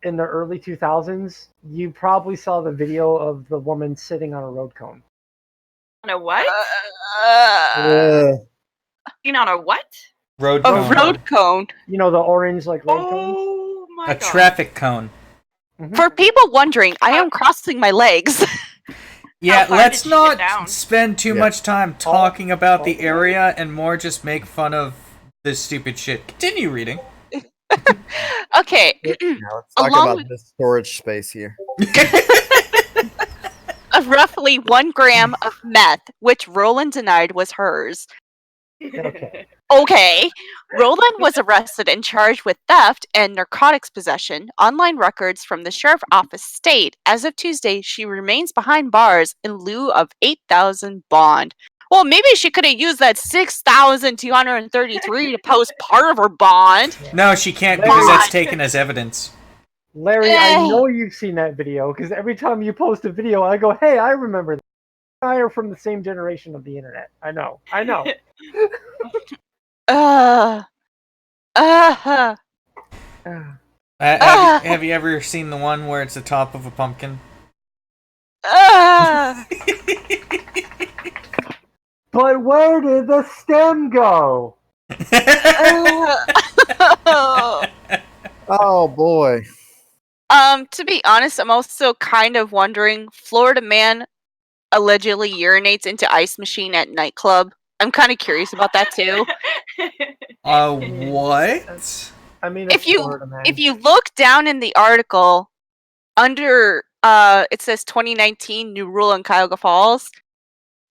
in the early 2000s, you probably saw the video of the woman sitting on a road cone. On a what? Sitting on a what? Road A cone. road cone. You know the orange like road cones. Oh my A god. traffic cone. Mhm. For people wondering, I am crossing my legs. Yeah, far let's did she get not down? spend too Yeah. much time talking about the Oh. area and more just make fun of this stupid shit. Continue reading. Okay. Now let's talk Along about with- this storage space here. Of roughly 1 gram of meth, which Roland denied was hers. Okay. Okay. Roland was arrested and charged with theft and narcotics possession. Online records from the sheriff's office state as of Tuesday she remains behind bars in lieu of $8,000 bond. Well, maybe she could have used that $6,233 to post part of her bond. No, she can't because that's taken as evidence. Larry, I know you've seen that video because every time you post a video, I go, "Hey, I remember that." I are from the same generation of the internet. I know. Uh. Have you ever seen the one where it's the top of a pumpkin? But where did the stem go? Oh boy. To be honest, I'm also kind of wondering, Florida man allegedly urinates into ice machine at nightclub. I'm kind of curious about that too. What? I mean, If it's you Florida, man. if you look down in the article under it says 2019 new rule in Cuyahoga Falls.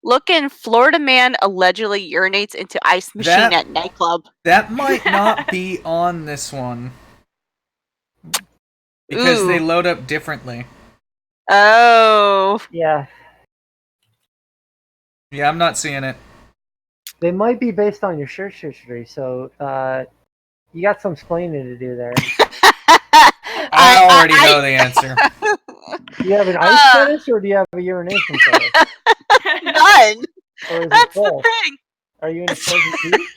Look in Florida man allegedly urinates into ice machine at nightclub. That might not be on this one. Because they Ooh. load up differently. Oh. Yeah, Yeah, I'm not seeing it. they might be based on your shirt history, so you got some explaining to do there. I already know the answer. Do you have an ice fetish or do you have a urination fetish? None. Or is That's it the both? thing. Are you into frozen tea?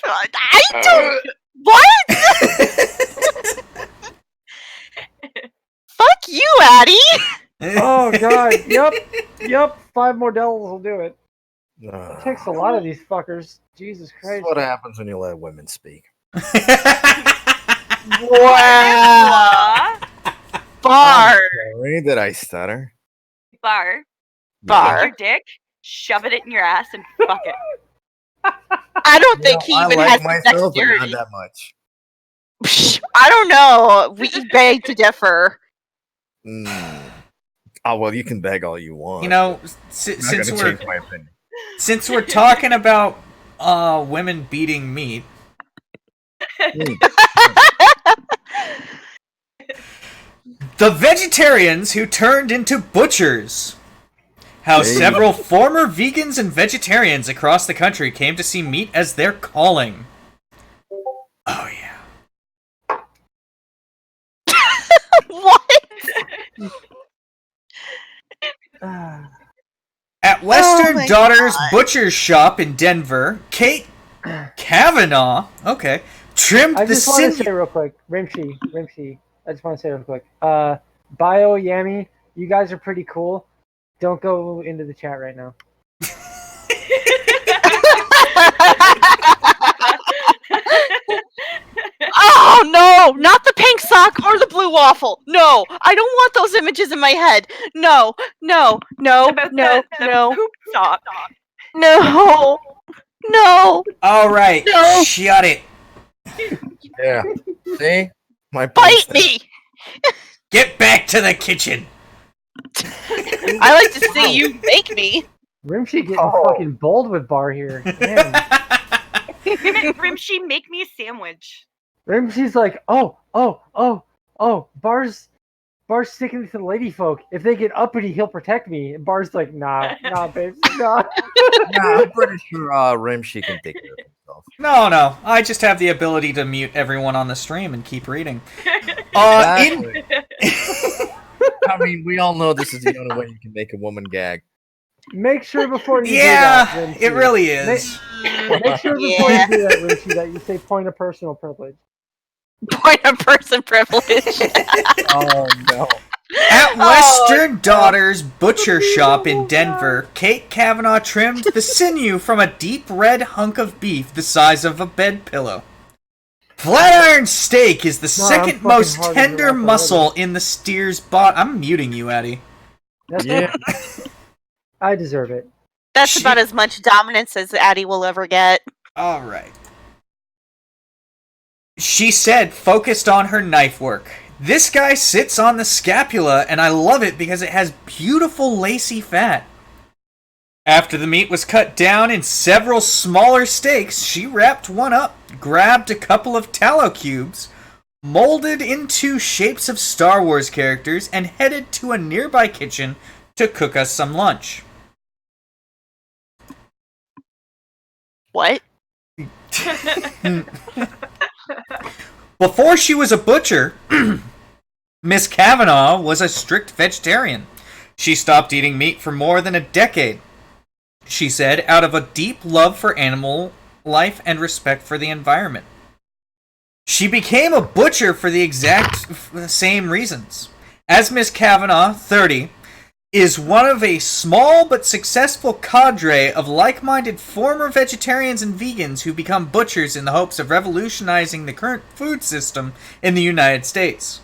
I don't. What? Fuck you, Addie. Oh god, yep. 5 more devils will do it. It This takes a lot of these fuckers. Jesus is Christ. what happens when you let women speak. Wow. Bar. Sorry, did I stutter? Bar. Bar. Take your dick, shove it in your ass, and fuck it. I don't think he I even like has myself, but not dexterity. that much. I don't know. We beg to differ. Oh well, you can beg all you want. You know, I'm not since gonna we're change my opinion. since we're talking about women beating meat, the vegetarians who turned into butchers. How Hey. several former vegans and vegetarians across the country came to see meat as their calling. Oh yeah. What? Ah, At At Western my Daughters Butcher's Shop in Denver, Kate Kavanaugh, trimmed I the just want to sinew. say real quick, Rimshee. I just want to say real quick. Bio Yami, you guys are pretty cool. Don't go into the chat right now. Oh no, not the pink sock or the blue waffle. No, I don't want those images in my head. No, no, no, About no, the no, poop sock. no, no. All right, No. shut it. Yeah. See? My Bite point's me. Get back to the kitchen. I like to see you make me. Rimshee getting fucking bold with bar here. Man. Rimshee, make me a sandwich. Rimshee's like, Bar's sticking to the lady folk. If they get uppity, he'll protect me. And Bar's like, nah, babe, nah. Yeah, I'm pretty sure Rimshee can take care of himself. No, I just have the ability to mute everyone on the stream and keep reading. Exactly. I mean, we all know this is the only way you can make a woman gag. Make sure before you Yeah, do that, Rimshee, it really is. Make sure before you do that, Rimshee, that you say point of personal privilege. Point of person privilege. Oh, no. At Western Daughters Butcher Shop in Denver, Kate Kavanaugh trimmed the sinew from a deep red hunk of beef the size of a bed pillow. Flatiron steak is the second most fucking hard tender to wrap muscle in the steer's body. I'm muting you, Addie. That's Yeah. I deserve it. That's about as much dominance as Addie will ever get. All right. She said, focused on her knife work. This guy sits on the scapula, and I love it because it has beautiful lacy fat. After the meat was cut down in several smaller steaks, she wrapped one up, grabbed a couple of tallow cubes, molded into shapes of Star Wars characters, and headed to a nearby kitchen to cook us some lunch. What? Before she was a butcher, Miss Kavanaugh was a strict vegetarian. She stopped eating meat for more than a decade. She said, out of a deep love for animal life and respect for the environment. She became a butcher for the exact same reasons. As Miss Kavanaugh, 30, is one of a small but successful cadre of like-minded former vegetarians and vegans who become butchers in the hopes of revolutionizing the current food system in the United States.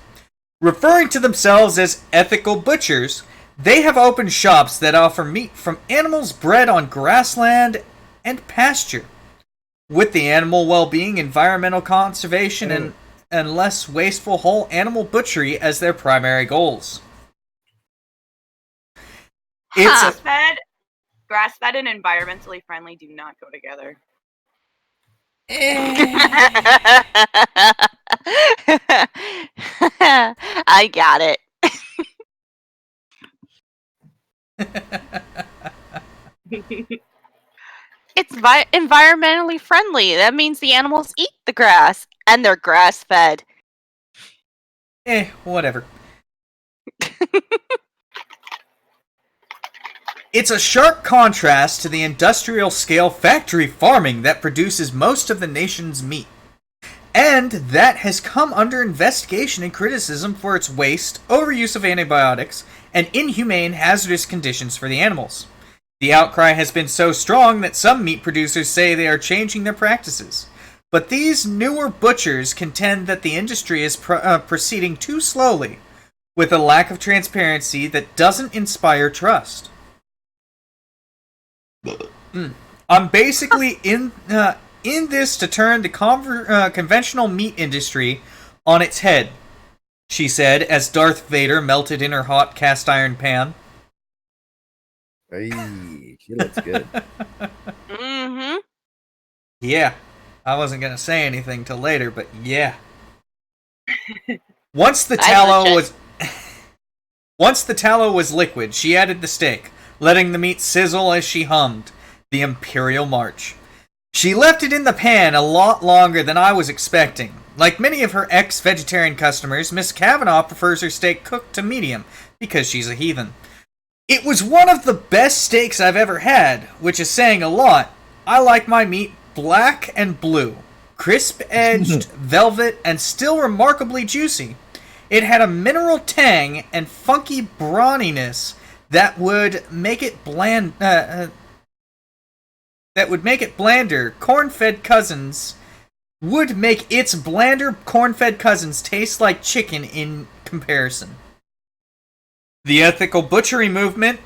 Referring to themselves as ethical butchers, they have opened shops that offer meat from animals bred on grassland and pasture, with the animal well-being, environmental conservation, and less wasteful whole animal butchery as their primary goals. Grass-fed and environmentally friendly do not go together. I got it. It's environmentally friendly. That means the animals eat the grass, and they're grass-fed. Whatever. It's a sharp contrast to the industrial-scale factory farming that produces most of the nation's meat, and that has come under investigation and criticism for its waste, overuse of antibiotics, and inhumane, hazardous conditions for the animals. The outcry has been so strong that some meat producers say they are changing their practices. But these newer butchers contend that the industry is proceeding too slowly, with a lack of transparency that doesn't inspire trust. I'm basically in this to turn the conventional meat industry on its head, she said, as Darth Vader melted in her hot cast iron pan. Hey, she looks good. Mm-hmm. Yeah, I wasn't gonna say anything till later, but yeah. Once the tallow was liquid, she added the steak, letting the meat sizzle as she hummed the Imperial March. She left it in the pan a lot longer than I was expecting. Like many of her ex-vegetarian customers, Miss Kavanaugh prefers her steak cooked to medium because she's a heathen. It was one of the best steaks I've ever had, which is saying a lot. I like my meat black and blue, crisp-edged, velvet, and still remarkably juicy. It had a mineral tang and funky brawniness that would make it bland. That would make it blander. Corn-fed cousins would make its blander corn-fed cousins taste like chicken in comparison. The ethical butchery movement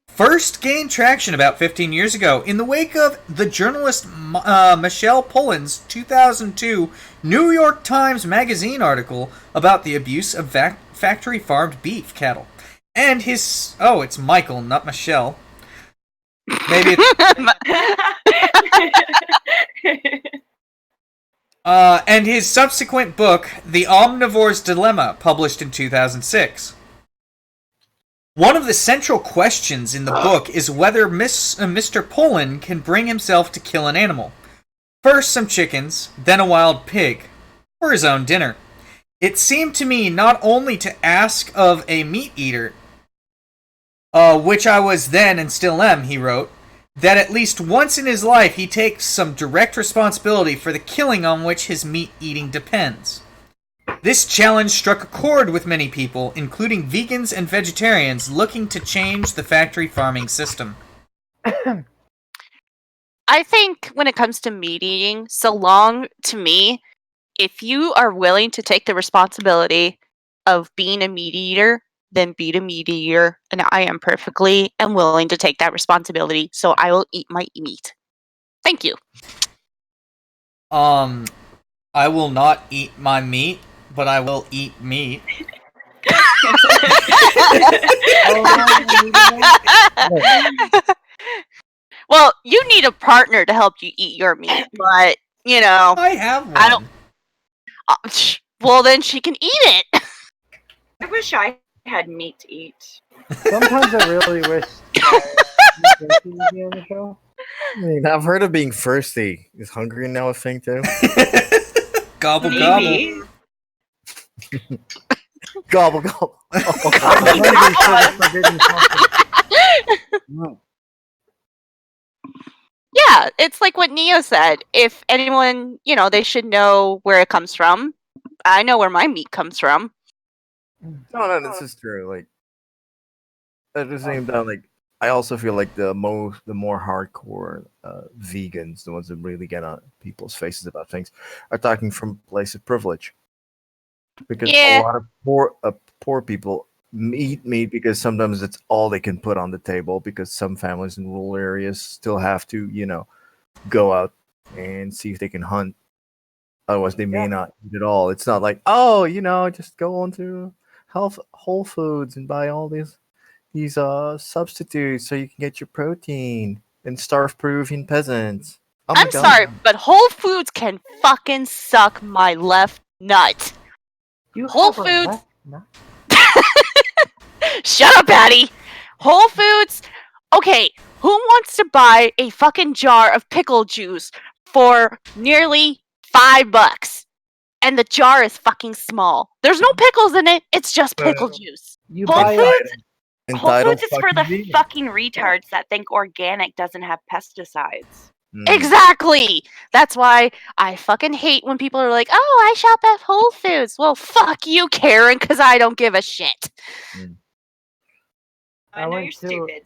first gained traction about 15 years ago in the wake of the journalist Michelle Pullen's 2002 New York Times Magazine article about the abuse of factory-farmed beef cattle. And his... Oh, it's Michael, not Michelle. Maybe it's... and his subsequent book, The Omnivore's Dilemma, published in 2006. One of the central questions in the book is whether Mr. Pullen can bring himself to kill an animal. First some chickens, then a wild pig, for his own dinner. It seemed to me not only to ask of a meat eater, which I was then and still am, he wrote, that at least once in his life he takes some direct responsibility for the killing on which his meat eating depends. This challenge struck a chord with many people, including vegans and vegetarians looking to change the factory farming system. I think when it comes to meat eating, so long to me, if you are willing to take the responsibility of being a meat eater, then be a meat eater, and I am perfectly and willing to take that responsibility, so I will eat my meat. Thank you. I will not eat my meat, but I will eat meat. Well, you need a partner to help you eat your meat, but, you know... I have one. I don't... well, then she can eat it. I wish I had meat to eat. Sometimes I really wish Thirsty would be on the show. I mean, I've heard of being thirsty. Is hungry now a thing too? Gobble Maybe. Gobble gobble. Yeah, it's like what Neo said. If anyone, they should know where it comes from. I know where my meat comes from. No, this is true. Like, at the same time, like, I also feel like the more hardcore vegans, the ones that really get on people's faces about things, are talking from a place of privilege. Because a lot of poor people eat meat because sometimes it's all they can put on the table, because some families in rural areas still have to, go out and see if they can hunt. Otherwise, they may not eat at all. It's not like, just go on to Whole Foods and buy all these substitutes so you can get your protein and starve Peruvian peasants. Oh I'm sorry, but Whole Foods can fucking suck my left nut. Whole Foods. Shut up, Addie. Whole Foods. Okay, who wants to buy a fucking jar of pickle juice for nearly $5? And the jar is fucking small. There's no pickles in it. It's just pickle juice. Whole Foods is for the fucking retards that think organic doesn't have pesticides. Exactly. That's why I fucking hate when people are like, "Oh, I shop at Whole Foods." Well, fuck you, Karen, because I don't give a shit. I know you're stupid.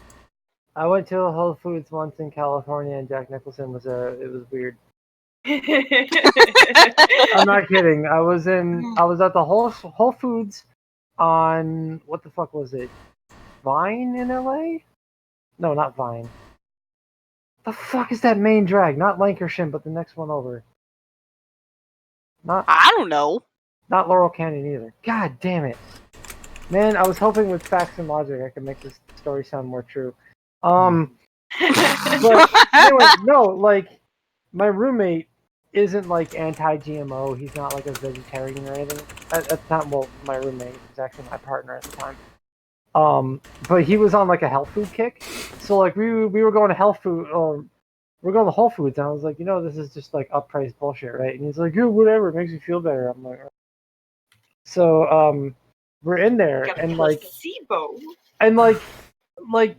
I went to a Whole Foods once in California, and Jack Nicholson was it was weird. I'm not kidding. I was at the Whole Foods on, what the fuck was it? Vine in LA? No, not Vine. The fuck is that main drag? Not Lancashire, but the next one over. I don't know. Not Laurel Canyon either. God damn it. Man, I was hoping with facts and logic I could make this story sound more true. But anyway, no, like, my roommate isn't like anti-GMO. He's not like a vegetarian or anything. At the time, well, my roommate was actually my partner at the time. But he was on like a health food kick. So like we were going to we're going to Whole Foods, and I was like, this is just like uppriced bullshit, right? And he's like, yeah, whatever, it makes me feel better. I'm like, so we're in there, and like, like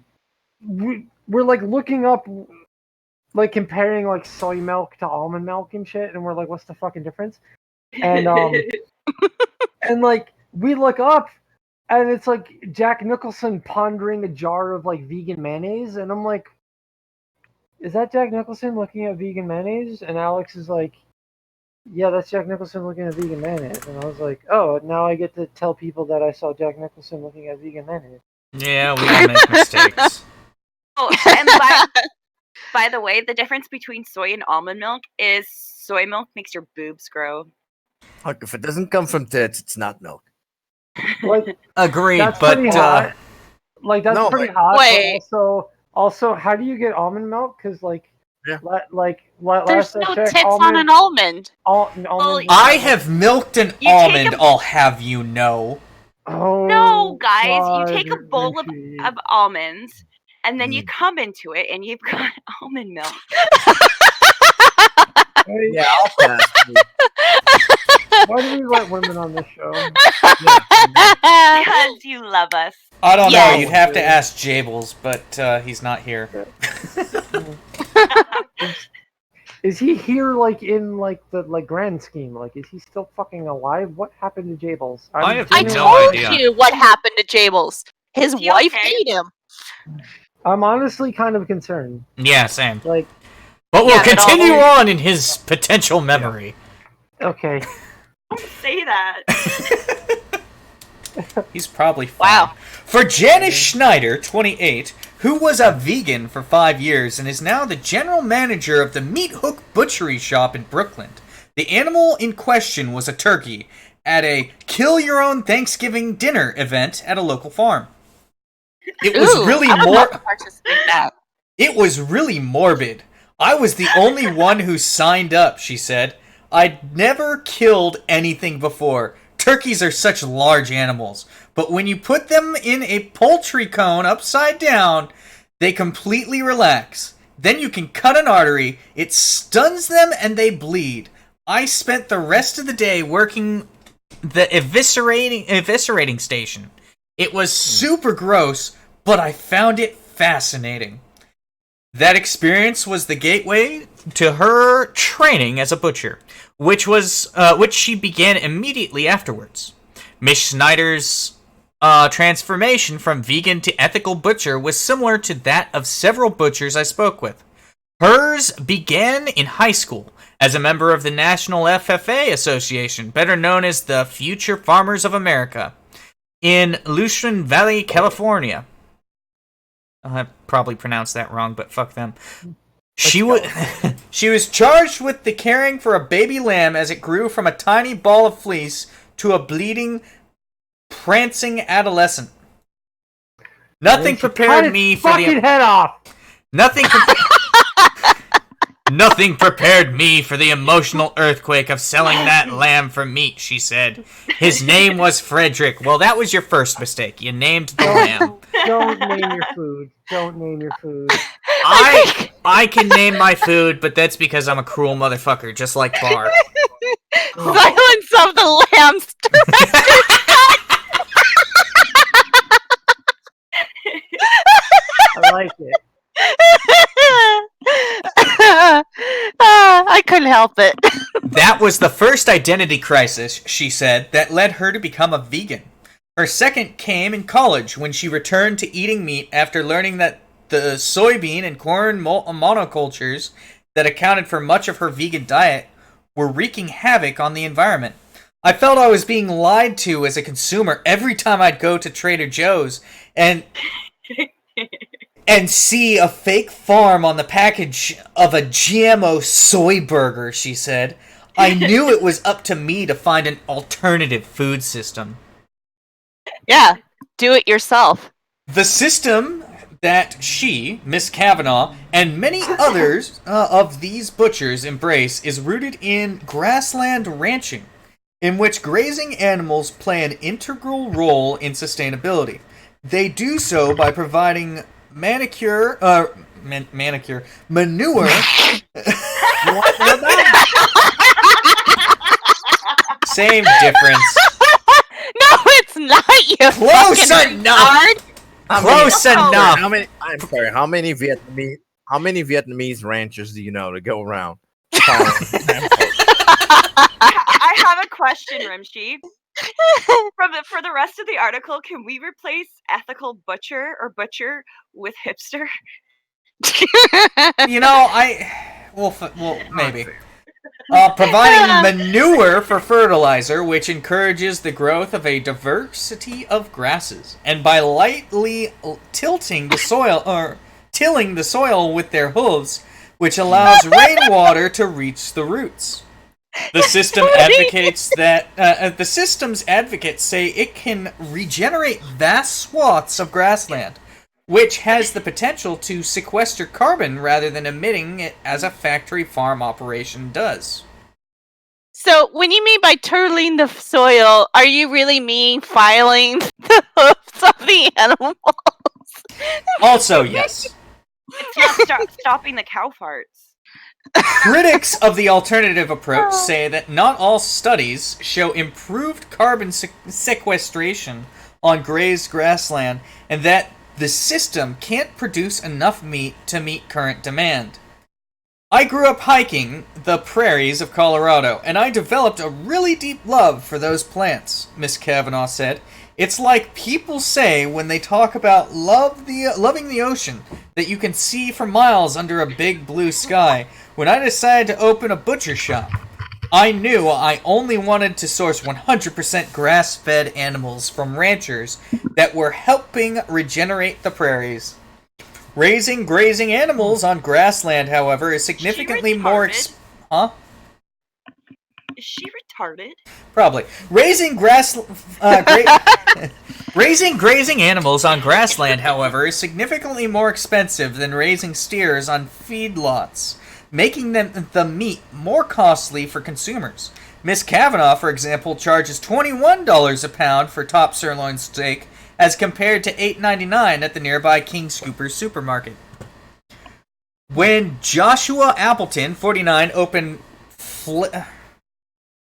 we're like looking up, like comparing like soy milk to almond milk and shit, and we're like, what's the fucking difference? And and like we look up, and it's like Jack Nicholson pondering a jar of like vegan mayonnaise, and I'm like, is that Jack Nicholson looking at vegan mayonnaise? And Alex is like, yeah, that's Jack Nicholson looking at vegan mayonnaise. And I was like, oh, now I get to tell people that I saw Jack Nicholson looking at vegan mayonnaise. Yeah, we all make mistakes. Oh, and by the way, the difference between soy and almond milk is soy milk makes your boobs grow. Look, if it doesn't come from tits, it's not milk. Like, Agreed, that's but pretty hot. Like, that's No, pretty hot. Wait. But also, how do you get almond milk? Because, like, Yeah. There's last I no checked, tits on an almond. Almond. I have milked an You take almond, I'll have you know. Oh, No, guys, God, you take a bowl of Rimshee. almonds, and then you come into it, and you've got almond milk. Hey, Yeah, I'll pass. why do we let women on this show? Because you love us. I don't know, Yes. you'd have to ask Jables, but he's not here. Is he here, like, in, like, the, like, grand scheme? Like, is he still fucking alive? What happened to Jables? I have I no told idea. you what happened to Jables. His Is he wife okay? ate him. I'm honestly kind of concerned. Yeah, same. Like, But we'll Yeah, but continue all- on in his potential memory. okay. Don't say that. He's probably fine. Wow. For Janice Schneider, 28, who was a vegan for 5 years and is now the general manager of the Meat Hook Butchery Shop in Brooklyn, the animal in question was a turkey at a Kill Your Own Thanksgiving dinner event at a local farm. It was Ooh, really I would more. love to participate in that. It was really morbid. I was the only one who signed up, she said. I'd never killed anything before. Turkeys are such large animals, but when you put them in a poultry cone upside down, they completely relax. Then you can cut an artery, it stuns them, and they bleed. I spent the rest of the day working the eviscerating station. It was super gross, but I found it fascinating. That experience was the gateway to her training as a butcher, which she began immediately afterwards. Miss Schneider's transformation from vegan to ethical butcher was similar to that of several butchers I spoke with. Hers began in high school as a member of the National FFA Association, better known as the Future Farmers of America, in Lucerne Valley, California. I probably pronounced that wrong, but fuck them. She was charged with the caring for a baby lamb as it grew from a tiny ball of fleece to a bleeding, prancing adolescent. Nothing prepared me for fucking head off. Nothing prepared me for the emotional earthquake of selling that lamb for meat, she said. His name was Frederick. Well, that was your first mistake. You named the lamb. Don't name your food. Don't name your food. I can name my food, but that's because I'm a cruel motherfucker, just like Bar. Silence of the Lambs. I like it. I couldn't help it. That was the first identity crisis, she said, that led her to become a vegan. Her second came in college when she returned to eating meat after learning that the soybean and corn monocultures that accounted for much of her vegan diet were wreaking havoc on the environment. I felt I was being lied to as a consumer every time I'd go to Trader Joe's and see a fake farm on the package of a GMO soy burger, she said. I knew it was up to me to find an alternative food system. Yeah, do it yourself. The system that she, Miss Kavanaugh, and many others of these butchers embrace is rooted in grassland ranching, in which grazing animals play an integral role in sustainability. They do so by providing manure. Same difference. No, it's not. You Close fucking enough. retard. Close enough. I'm sorry. How many Vietnamese ranchers do you know to go around? I have a question, Rimshee. For the rest of the article, can we replace ethical butcher or butcher with hipster? Maybe. Providing manure for fertilizer, which encourages the growth of a diversity of grasses, and by lightly tilling the soil with their hooves, which allows rainwater to reach the roots. The system the system's advocates say it can regenerate vast swaths of grassland, which has the potential to sequester carbon rather than emitting it as a factory farm operation does. So, when you mean by turtling the soil, are you really mean filing the hoofs of the animals? Also, yes. It's not stopping the cow farts. Critics of the alternative approach say that not all studies show improved carbon sequestration on grazed grassland, and that the system can't produce enough meat to meet current demand. I grew up hiking the prairies of Colorado, and I developed a really deep love for those plants, Miss Kavanaugh said. It's like people say when they talk about loving the ocean, that you can see for miles under a big blue sky. When I decided to open a butcher shop, I knew I only wanted to source 100% grass-fed animals from ranchers that were helping regenerate the prairies. Raising grazing animals on grassland, however, is significantly more Huh? Is she retarded? Probably. Raising grazing animals on grassland, however, is significantly more expensive than raising steers on feedlots, making the meat more costly for consumers. Miss Kavanaugh, for example, charges $21 a pound for top sirloin steak, as compared to $8.99 at the nearby King Scooper's supermarket. When Joshua Appleton, 49, opened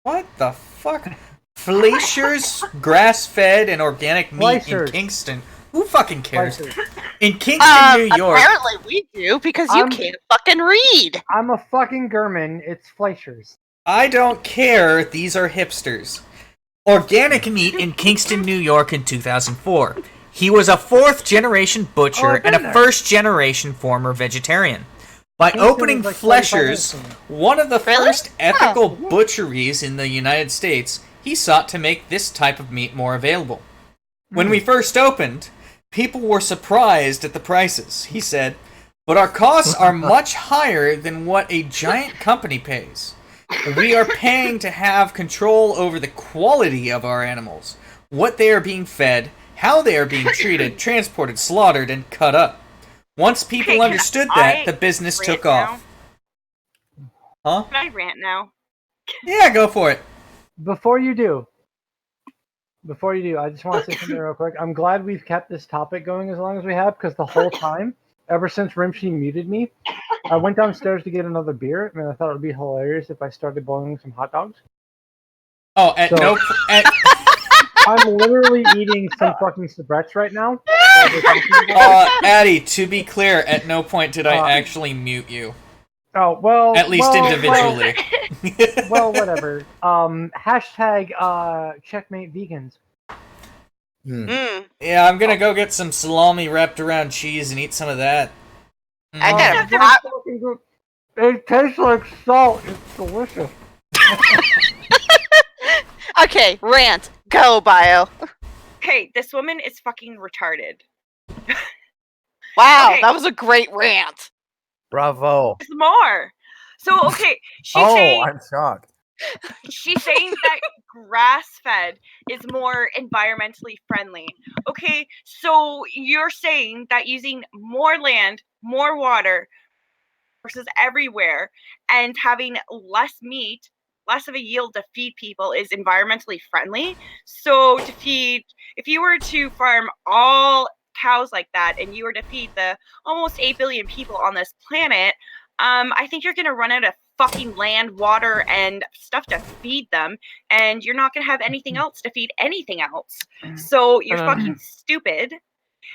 what the fuck? Fleischer's grass-fed and organic meat in Kingston. Who fucking cares? In Kingston, New York. Apparently we do, because you can't fucking read. I'm a fucking German. It's Fleischer's. I don't care. These are hipsters. Organic meat in Kingston, New York in 2004. He was a fourth-generation butcher and a first-generation former vegetarian. By opening Fleischer's, one of the first ethical butcheries in the United States, he sought to make this type of meat more available. When we first opened, people were surprised at the prices, he said, but our costs are much higher than what a giant company pays. We are paying to have control over the quality of our animals, what they are being fed, how they are being treated, transported, slaughtered, and cut up. Once people understood that, the business took off. Huh? Can I rant now? Yeah, go for it. Before you do, I just want to say something real quick. I'm glad we've kept this topic going as long as we have, because the whole time, ever since Rimshee muted me, I went downstairs to get another beer, and I thought it would be hilarious if I started boiling some hot dogs. Oh, I'm literally eating some fucking cigarettes right now. Addie, to be clear, at no point did I actually mute you. Oh, well... At least individually. Well, whatever. Hashtag checkmate vegans. Yeah, I'm gonna go get some salami wrapped around cheese and eat some of that. I got It tastes like salt. It's delicious. Okay, rant. Go, Bio. Okay, this woman is fucking retarded. Wow, that was a great rant. Bravo. There's more. So, okay, I'm shocked. She's saying that grass-fed is more environmentally friendly. Okay, so you're saying that using more land, more water, versus everywhere, and having less meat, less of a yield to feed people is environmentally friendly. So if you were to farm all cows like that, and you were to feed the almost 8 billion people on this planet, I think you're going to run out of fucking land, water, and stuff to feed them, and you're not going to have anything else to feed anything else. So you're fucking stupid.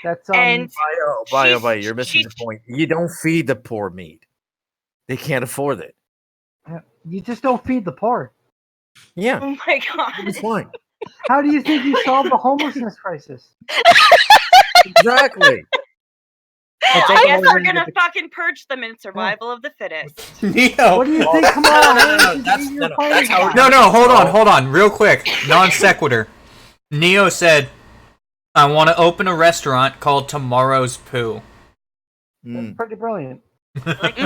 That's And Bio, you're missing the point. You don't feed the poor meat. They can't afford it. you just don't feed the poor. Yeah, oh my god. it's fine. How do you think you solve the homelessness crisis? Exactly. I guess we're gonna fucking purge them in survival of the fittest. Neo. What do you think? Come on, That's how. No, hold on, real quick. Non sequitur. Neo said, I want to open a restaurant called Tomorrow's Poo. That's pretty brilliant. Like,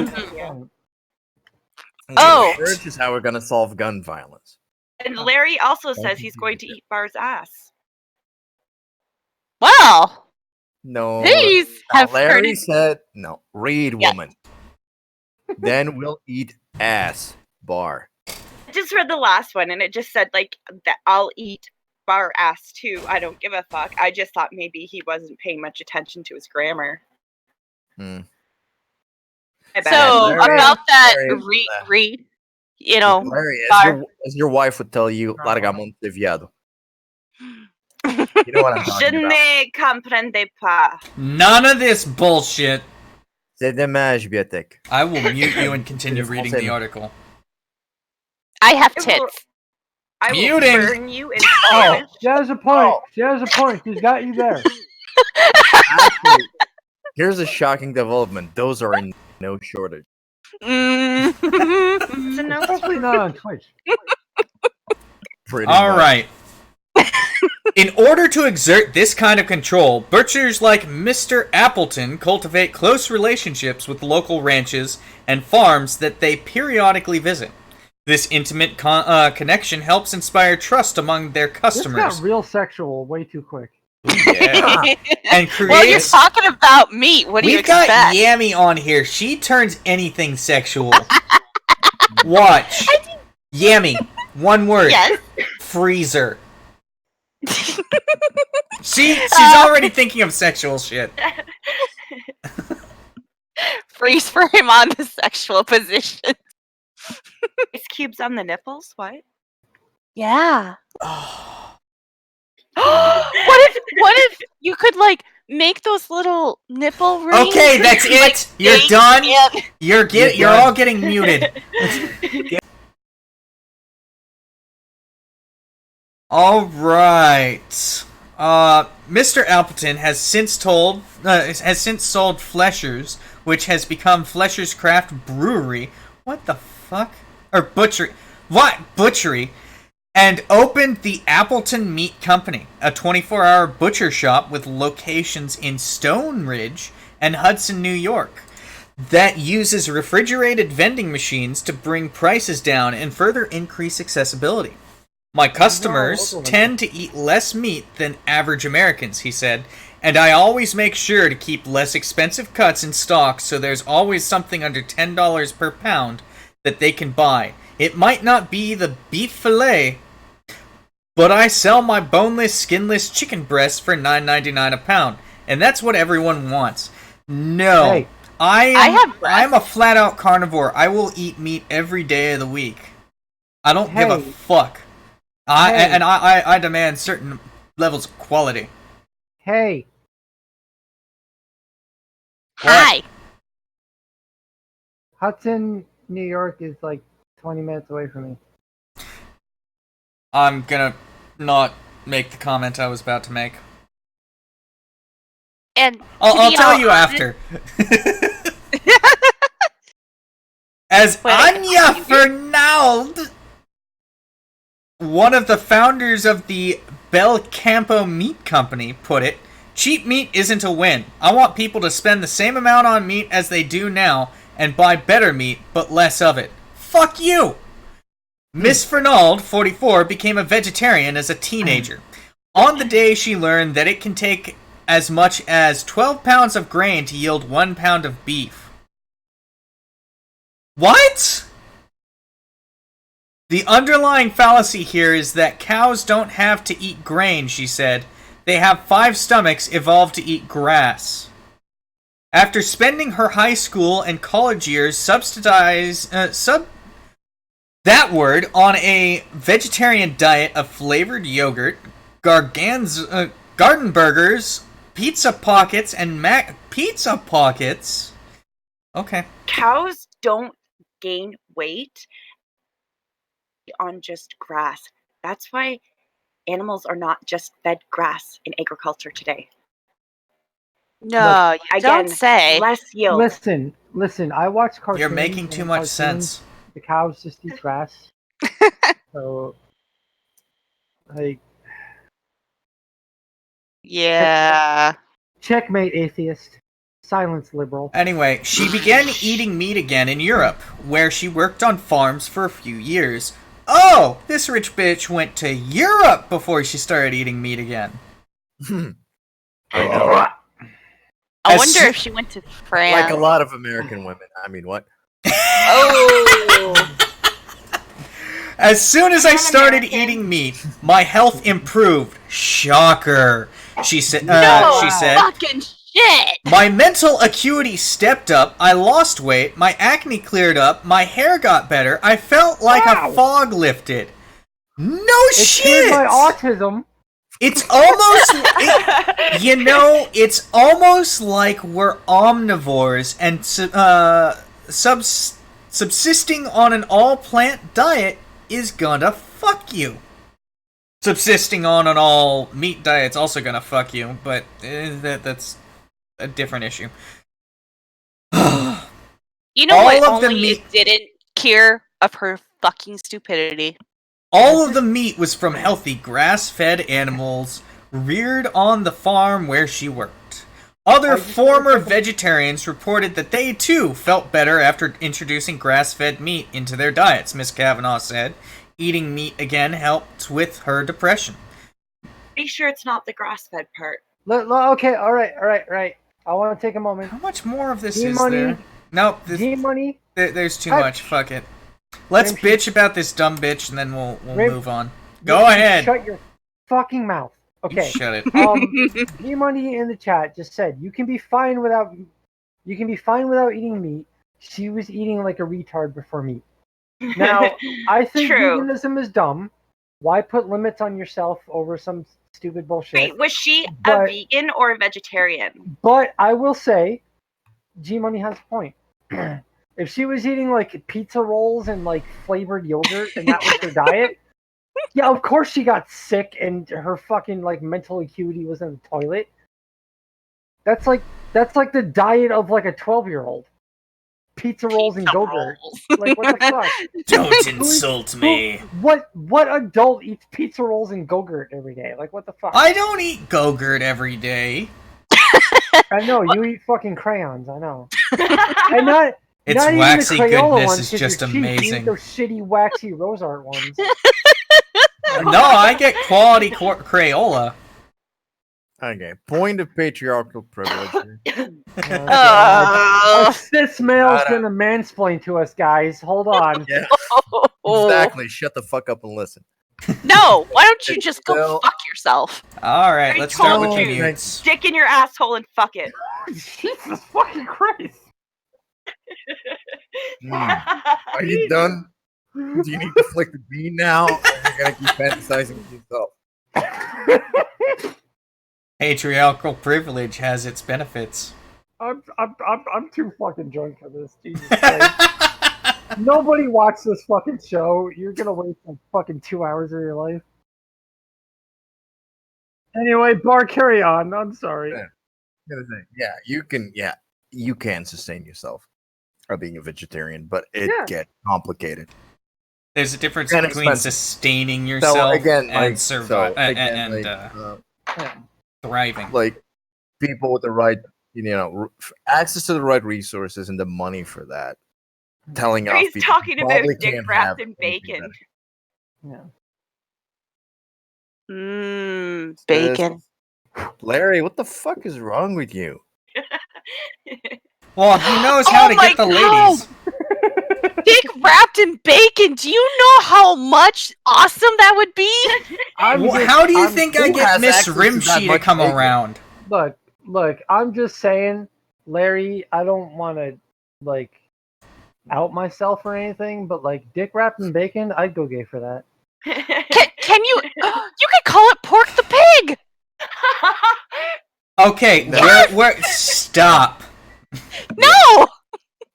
Oh. This is how we're gonna solve gun violence. and Larry also says he's going to eat Bar's ass. Well, No. these have Larry started. said no. Read, Yes. woman. Then we'll eat ass. Bar. I just read the last one and it just said like that I'll eat Bar ass too. I don't give a fuck. I just thought maybe he wasn't paying much attention to his grammar. Hmm. I bet. So Larry- about that, Larry- read, you know, Larry, Bar. as your wife would tell you, larga monte viado. You know what I'm Je talking about. ne comprende pas. None of this bullshit. C'est dommage, Biotech. I will mute you and continue It's reading also- the article. I have It will- tits. I will Muting. burn you in Oh, Spanish. she has a point. She has a point. She's got you there. Actually, here's a shocking development. Those are in no shortage. Mm. It's a no. Especially not on Twitch. Pretty All much. right. In order to exert this kind of control, butchers like Mr. Appleton cultivate close relationships with local ranches and farms that they periodically visit. This intimate connection helps inspire trust among their This customers got real sexual way too quick. and Well, you're creates. talking about meat. What do you We've got expect? Yami on here. She turns anything sexual. Watch. Yami. One word. Yes. Freezer. She's already thinking of sexual shit. Freeze frame on the sexual position. Ice cubes on the nipples? What? Yeah. What if you could like make those little nipple rings? Okay, that's it. You're big done. and- You're all getting muted. All right. Mr. Appleton has since sold Fleshers, which has become Flesher's Craft Brewery. What the fuck? Or butchery. What? Butchery. And opened the Appleton Meat Company, a 24-hour butcher shop with locations in Stone Ridge and Hudson, New York, that uses refrigerated vending machines to bring prices down and further increase accessibility. My customers tend to eat less meat than average Americans, he said, and I always make sure to keep less expensive cuts in stock so there's always something under $10 per pound that they can buy. It might not be the beef fillet, but I sell my boneless, skinless chicken breasts for $9.99 a pound, and that's what everyone wants. No, Hey. I'm a flat-out carnivore. I will eat meat every day of the week. I don't give a Hey. fuck. Hey. I demand certain levels of quality. Hey, Hi. Hudson, New York is like 20 minutes away from me. I'm gonna not make the comment I was about to make. And I'll be tell all you honest- after. As Wait. Anya Fernald, one of the founders of the Bel Campo Meat Company, put it, cheap meat isn't a win. I want people to spend the same amount on meat as they do now and buy better meat, but less of it. Fuck you! Miss Fernald, 44, became a vegetarian as a teenager. On the day she learned that it can take as much as 12 pounds of grain to yield 1 pound of beef. What? The underlying fallacy here is that cows don't have to eat grain, she said. They have 5 stomachs evolved to eat grass. After spending her high school and college years on a vegetarian diet of flavored yogurt, garden burgers, pizza pockets and pizza pockets. Okay. Cows don't gain weight on just grass. That's why animals are not just fed grass in agriculture today. No, you Again, don't say. less yield. Listen. I watch cartoons. You're making too much sense. The cows just eat grass. So, like, Yeah. checkmate, atheist. Silence, liberal. Anyway, she began eating meat again in Europe, where she worked on farms for a few years. Oh, this rich bitch went to Europe before she started eating meat again. I know. I wonder if she went to France. Like a lot of American women. I mean, what? Oh. As soon as I started eating meat, my health improved. Shocker. She said. No, She said. fucking shit. My mental acuity stepped up. I lost weight. My acne cleared up. My hair got better. I felt like a fog lifted. No It shit. cured my autism. It's almost, it's almost like we're omnivores and subsisting on an all-plant diet is gonna fuck you. Subsisting on an all-meat diet's also gonna fuck you, but that's a different issue. You know All what? of the Only meat- it didn't cure of her fucking stupidity. All of the meat was from healthy grass-fed animals reared on the farm where she worked. Other former vegetarians reported that they too felt better after introducing grass-fed meat into their diets, Miss Kavanaugh said. Eating meat again helped with her depression. Be sure it's not the grass-fed part. Okay, all right. I want to take a moment. How much more of this is G-Money. there? Nope, G-Money. there's too much. Fuck it. Let's Rimshee. bitch about this dumb bitch and then we'll Rim- move on. Go ahead. Shut your fucking mouth. You Okay. shut it. G-Money in the chat just said you can be fine without eating meat. She was eating like a retard before meat. Now, I think True. veganism is dumb. Why put limits on yourself over some stupid bullshit? Wait, was she a But- vegan or a vegetarian? But I will say, G-Money has a point. If she was eating like pizza rolls and like flavored yogurt and that was her diet, yeah, of course she got sick and her fucking like mental acuity was in the toilet. That's like the diet of like a 12-year-old. Pizza rolls and yogurt. Like what the fuck? Don't insult me. What adult eats pizza rolls and Go-Gurt every day? Like what the fuck? I don't eat Go-Gurt every day. I know you eat fucking crayons. I know. And not Its not waxy even the Crayola goodness ones, is 'cause just you're cheap. You eat amazing. those shitty waxy rose art ones. No, I get quality Crayola. Okay, point of patriarchal privilege. Here. A cis male's Gotta- gonna mansplain to us, guys. Hold on. Yeah, Oh. exactly. Shut the fuck up and listen. No, why don't you just go Still- fuck yourself? All right, I let's start told with the you. mutes. Stick in your asshole and fuck it. Jesus fucking Christ. Are you done? Do you need to flick the bean now? Or you're gonna keep fantasizing with yourself. Patriarchal privilege has its benefits. I'm too fucking drunk for this. Jesus Christ. Nobody watched this fucking show. You're gonna waste like fucking 2 hours of your life. Anyway, Bar, carry on. I'm sorry. Yeah. You can sustain yourself by being a vegetarian, but it Yeah. gets complicated. There's a difference And between expensive. sustaining yourself and thriving. Like people with the right, access to the right resources and the money for that, telling off He's people talking who about probably dick can't wrapped have in anything bacon. Yeah. Bacon. Larry, what the fuck is wrong with you? Well, he knows how Oh to my get the God! ladies. Dick wrapped in bacon. Do you know how much awesome that would be? How do you think I who get has Miss access to that Rimshee to much come bacon? around? Look, I'm just saying, Larry, I don't want to, like, out myself or anything, but, like, dick wrapped in bacon, I'd go gay for that. Can you? You could call it Pork the Pig. Okay, stop. No!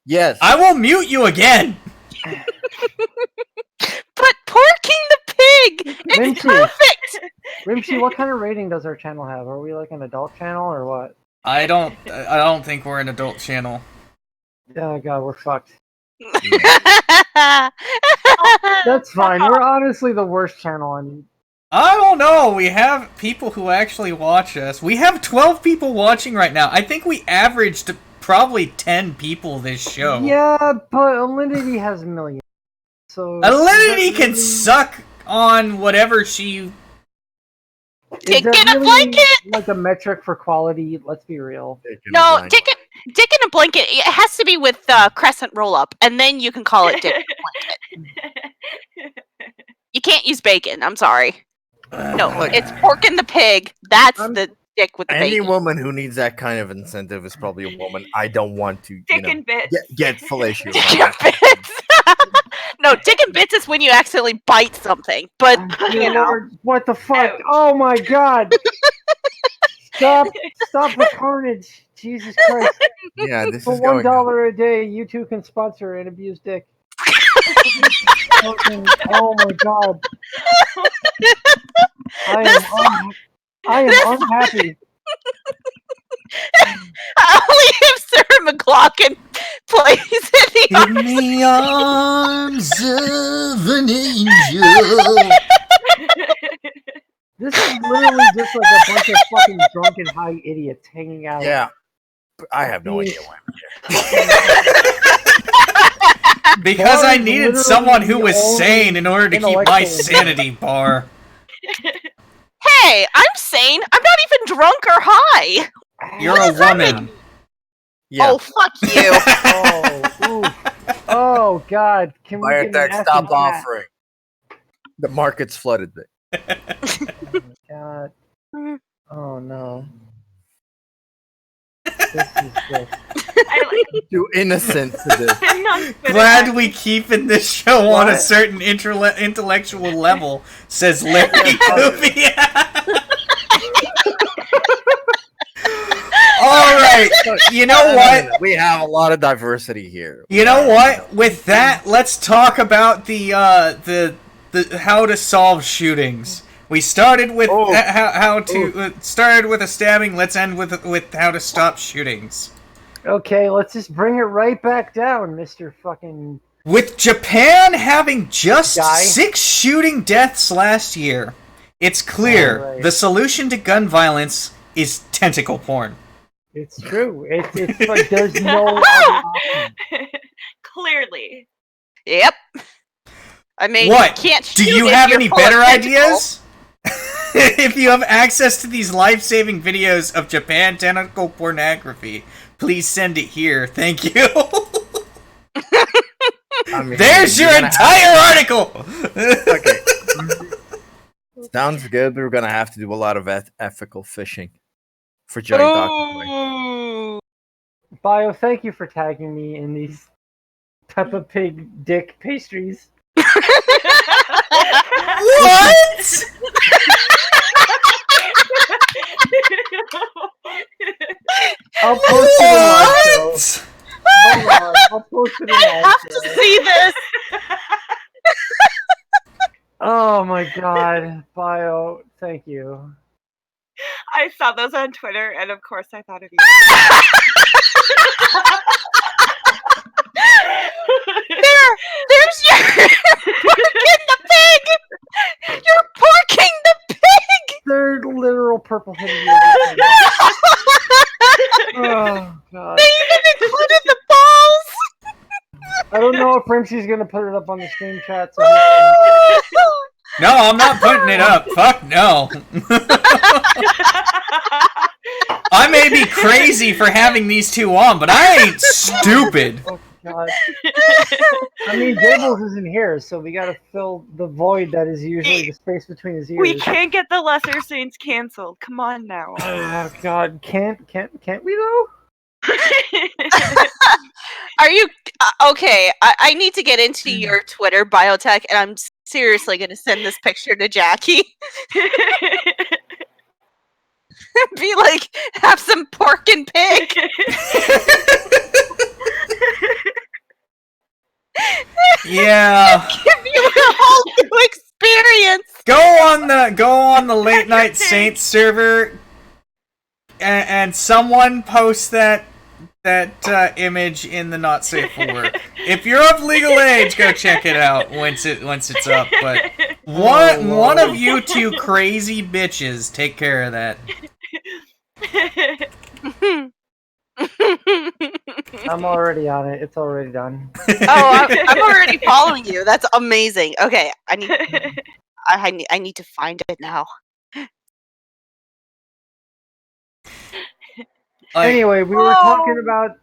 Yes. I will mute you again. But porking the pig! It's Rimshee. perfect! Rimshee, what kind of rating does our channel have? Are we like an adult channel or what? I don't think we're an adult channel. Oh god, we're fucked. That's fine. We're honestly the worst channel on. I don't know. We have people who actually watch us. We have 12 people watching right now. I think we averaged probably 10 people this show. Yeah, but Alinity has millions. So Alinity can suck on whatever she... Dick in a blanket! Like a metric for quality, let's be real. No, dick in a blanket. It has to be with crescent roll up, and then you can call it dick in a blanket. You can't use bacon. I'm sorry. No, it's pork and the pig. That's the dick with the Any bacon. woman who needs that kind of incentive is probably a woman I don't want to Dick and bits. get fellatio. Dick and bits. No, dick and bits is when you accidentally bite something. But you know, Lord, what the fuck? Ouch. Oh my god! Stop the carnage! Jesus Christ! Yeah, this For is going. $1 a day, you two can sponsor and abuse dick. Oh my god! I am unhappy. only if Sarah McLachlan plays it. In the arms of an angel. This is literally just like a bunch of fucking drunken high idiots hanging out. Yeah, I have no idea why I'm here. Because Bar I is needed literally someone who the was only sane in order to keep my intellectual- sanity bar. Hey, I'm sane. I'm not even drunk or high. You're a woman. Yeah, Oh, fuck you. Oh, oof. Oh god! Can we get an Biotech, ass stop in chat? offering. The market's flooded. God. Oh no. This is just... I Too innocent to this. like on Twitter Glad we keeping this show on a What? certain intellectual level, says Larry Cooper. Alright, you know what? We have a lot of diversity here. You know what? With that, let's talk about the how to solve shootings. We started with started with a stabbing. Let's end with how to stop shootings. Okay, let's just bring it right back down, Mr. Fucking... With Japan having just Guy? 6 shooting deaths last year, it's clear Alright. the solution to gun violence is tentacle porn. It's true. It's like there's no other option. Clearly. Yep. I mean, What? you can't Do shoot you if have you're any full of better tentacles. ideas? If you have access to these life-saving videos of Japan tentacle pornography, please send it here. Thank you. I mean, There's your you're gonna entire article. Okay. Sounds good. We're gonna have to do a lot of ethical fishing for giant octopus. Ooh. Bio, thank you for tagging me in these Peppa Pig dick pastries. What? I'll post it in live show. What? Hold on, I'll post it in I live have to show. see this. Oh my god, Bio, thank you. I saw those on Twitter, and of course I thought of you. There's your porking the pig. You're porking the pig. Third literal purple headed. Oh god. They even included the balls. I don't know if Rimshee's gonna put it up on the stream chat. So No, I'm not putting it up. Fuck no. I may be crazy for having these two on, but I ain't stupid. oh god. I mean, Jables isn't here, so we gotta fill the void that is usually the space between his ears. We can't get the Lesser Saints canceled. Come on now. Oh god, can't we though? Are you okay? I need to get into your Twitter, Biotech, and I'm seriously going to send this picture to Jackie. Be like, have some pork and pig. Yeah. Give you a whole new experience. Go on the Late Night Saints server, and someone post that image in the not safe for work. If you're of legal age, go check it out once it's up. But one of you two crazy bitches take care of that. I'm already on it. It's already done. Oh, I'm already following you. That's amazing. Okay, I need to find it now. Anyway, we were talking about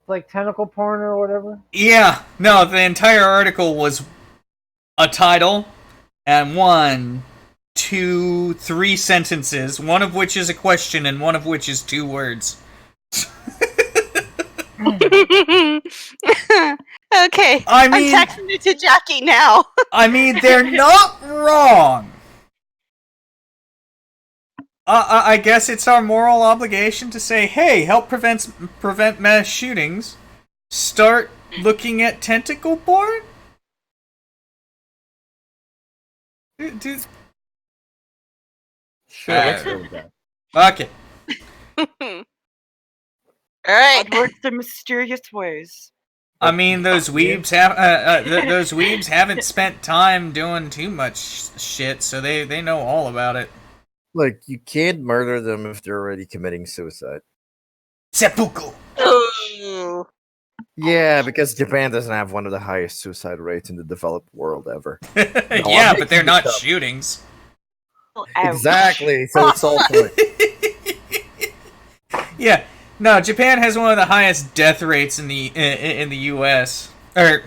like tentacle porn or whatever. Yeah, no, the entire article was a title and 1, 2, 3 sentences, one of which is a question and one of which is 2 words. Okay, I mean, I'm texting it to Jackie now. I mean, they're not wrong. I guess it's our moral obligation to say, hey, help prevent mass shootings. Start looking at tentacle porn? Dude. Sure, let's go with that. Okay. All right. God works in mysterious ways. I mean, those weebs haven't spent time doing too much shit, so they know all about it. Look, you can't murder them if they're already committing suicide. Seppuku. Ooh. Yeah, because Japan doesn't have one of the highest suicide rates in the developed world ever. Yeah, but they're not shootings. Exactly, so it's all fun. Yeah, no, Japan has one of the highest death rates in the U.S. Or,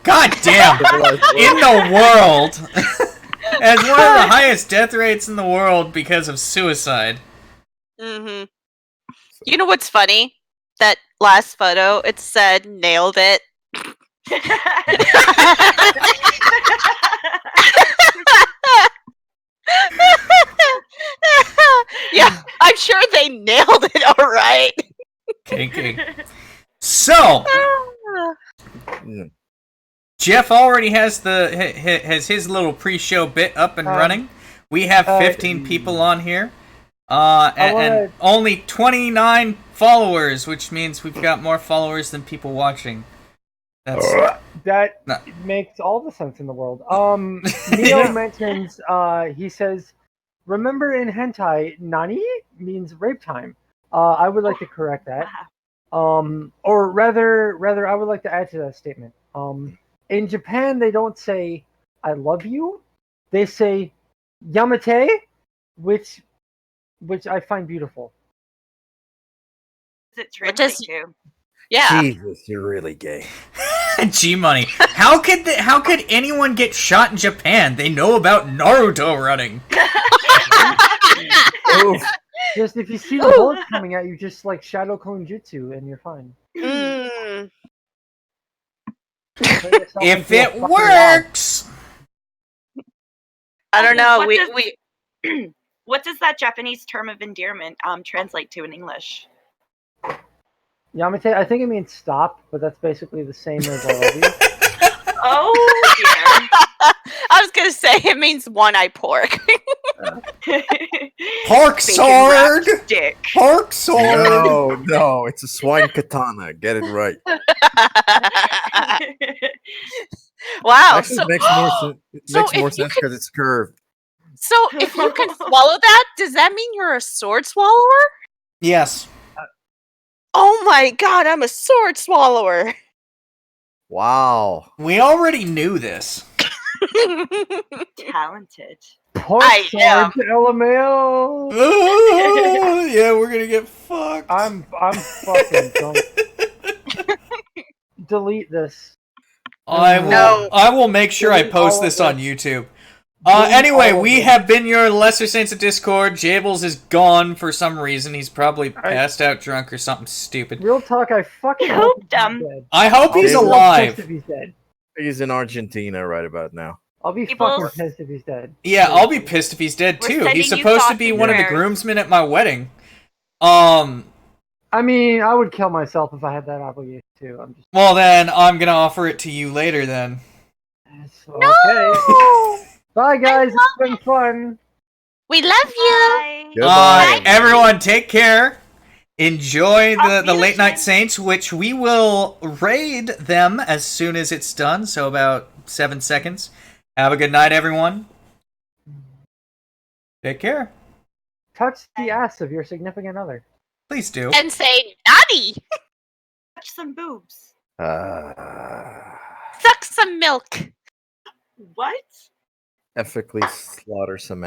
goddamn, in the world. Has one of the highest death rates in the world because of suicide. Mm-hmm. You know what's funny? That last photo, it said, nailed it. Yeah, I'm sure they nailed it, alright. Okay. So, Jeff already has his little pre-show bit up and running. We have 15 people on here. And only 29 followers, which means we've got more followers than people watching. That makes all the sense in the world. Neo mentions, he says, remember in hentai, nani means rape time. I would like to correct that. Or rather, I would like to add to that statement. In Japan, they don't say, I love you. They say, yamate, which I find beautiful. Is it translated to? Yeah. Jesus, you're really gay. G-Money. How could anyone get shot in Japan? They know about Naruto running. Just if you see the bullets coming at you, just like Shadow Clone Jutsu, and you're fine. If it works. I don't know. What does that Japanese term of endearment translate to in English? Yamate, I think it means stop, but that's basically the same as I love you. Oh, dear. I was going to say it means one-eye pork. Pork sword! Pork sword! No, it's a swine katana. Get it right. Wow. Actually, it makes more sense because it's curved. So if you can swallow that, does that mean you're a sword swallower? Yes. Oh my god, I'm a sword swallower. Wow. We already knew this. Talented. Pork sword, LMAO. Oh, yeah, we're gonna get fucked. I'm fucking drunk. Delete this. I will make sure I post this on YouTube. Anyway, we have been your Lesser Saints of Discord. Jables is gone for some reason. He's probably passed out drunk or something stupid. Real talk, I fucking hope he's dead. I hope he's alive. If he's dead. He's in Argentina right about now. I'll be People- fucking pissed if he's dead. Yeah, I'll be pissed if he's dead We're too. sending He's you supposed to thoughts be and one of the prayers. groomsmen at my wedding. I mean, I would kill myself if I had that obligation too. I'm just Well then, I'm gonna offer it to you later then. okay. Bye guys, it's been fun. We love you. Bye. Goodbye. Everyone, take care. Enjoy I'll the see you Late Night soon. Saints, which we will raid them as soon as it's done, so about 7 seconds. Have a good night, everyone. Take care. Touch the ass of your significant other. Please do. And say naughty. Touch some boobs. Suck some milk. What? Ethically slaughter some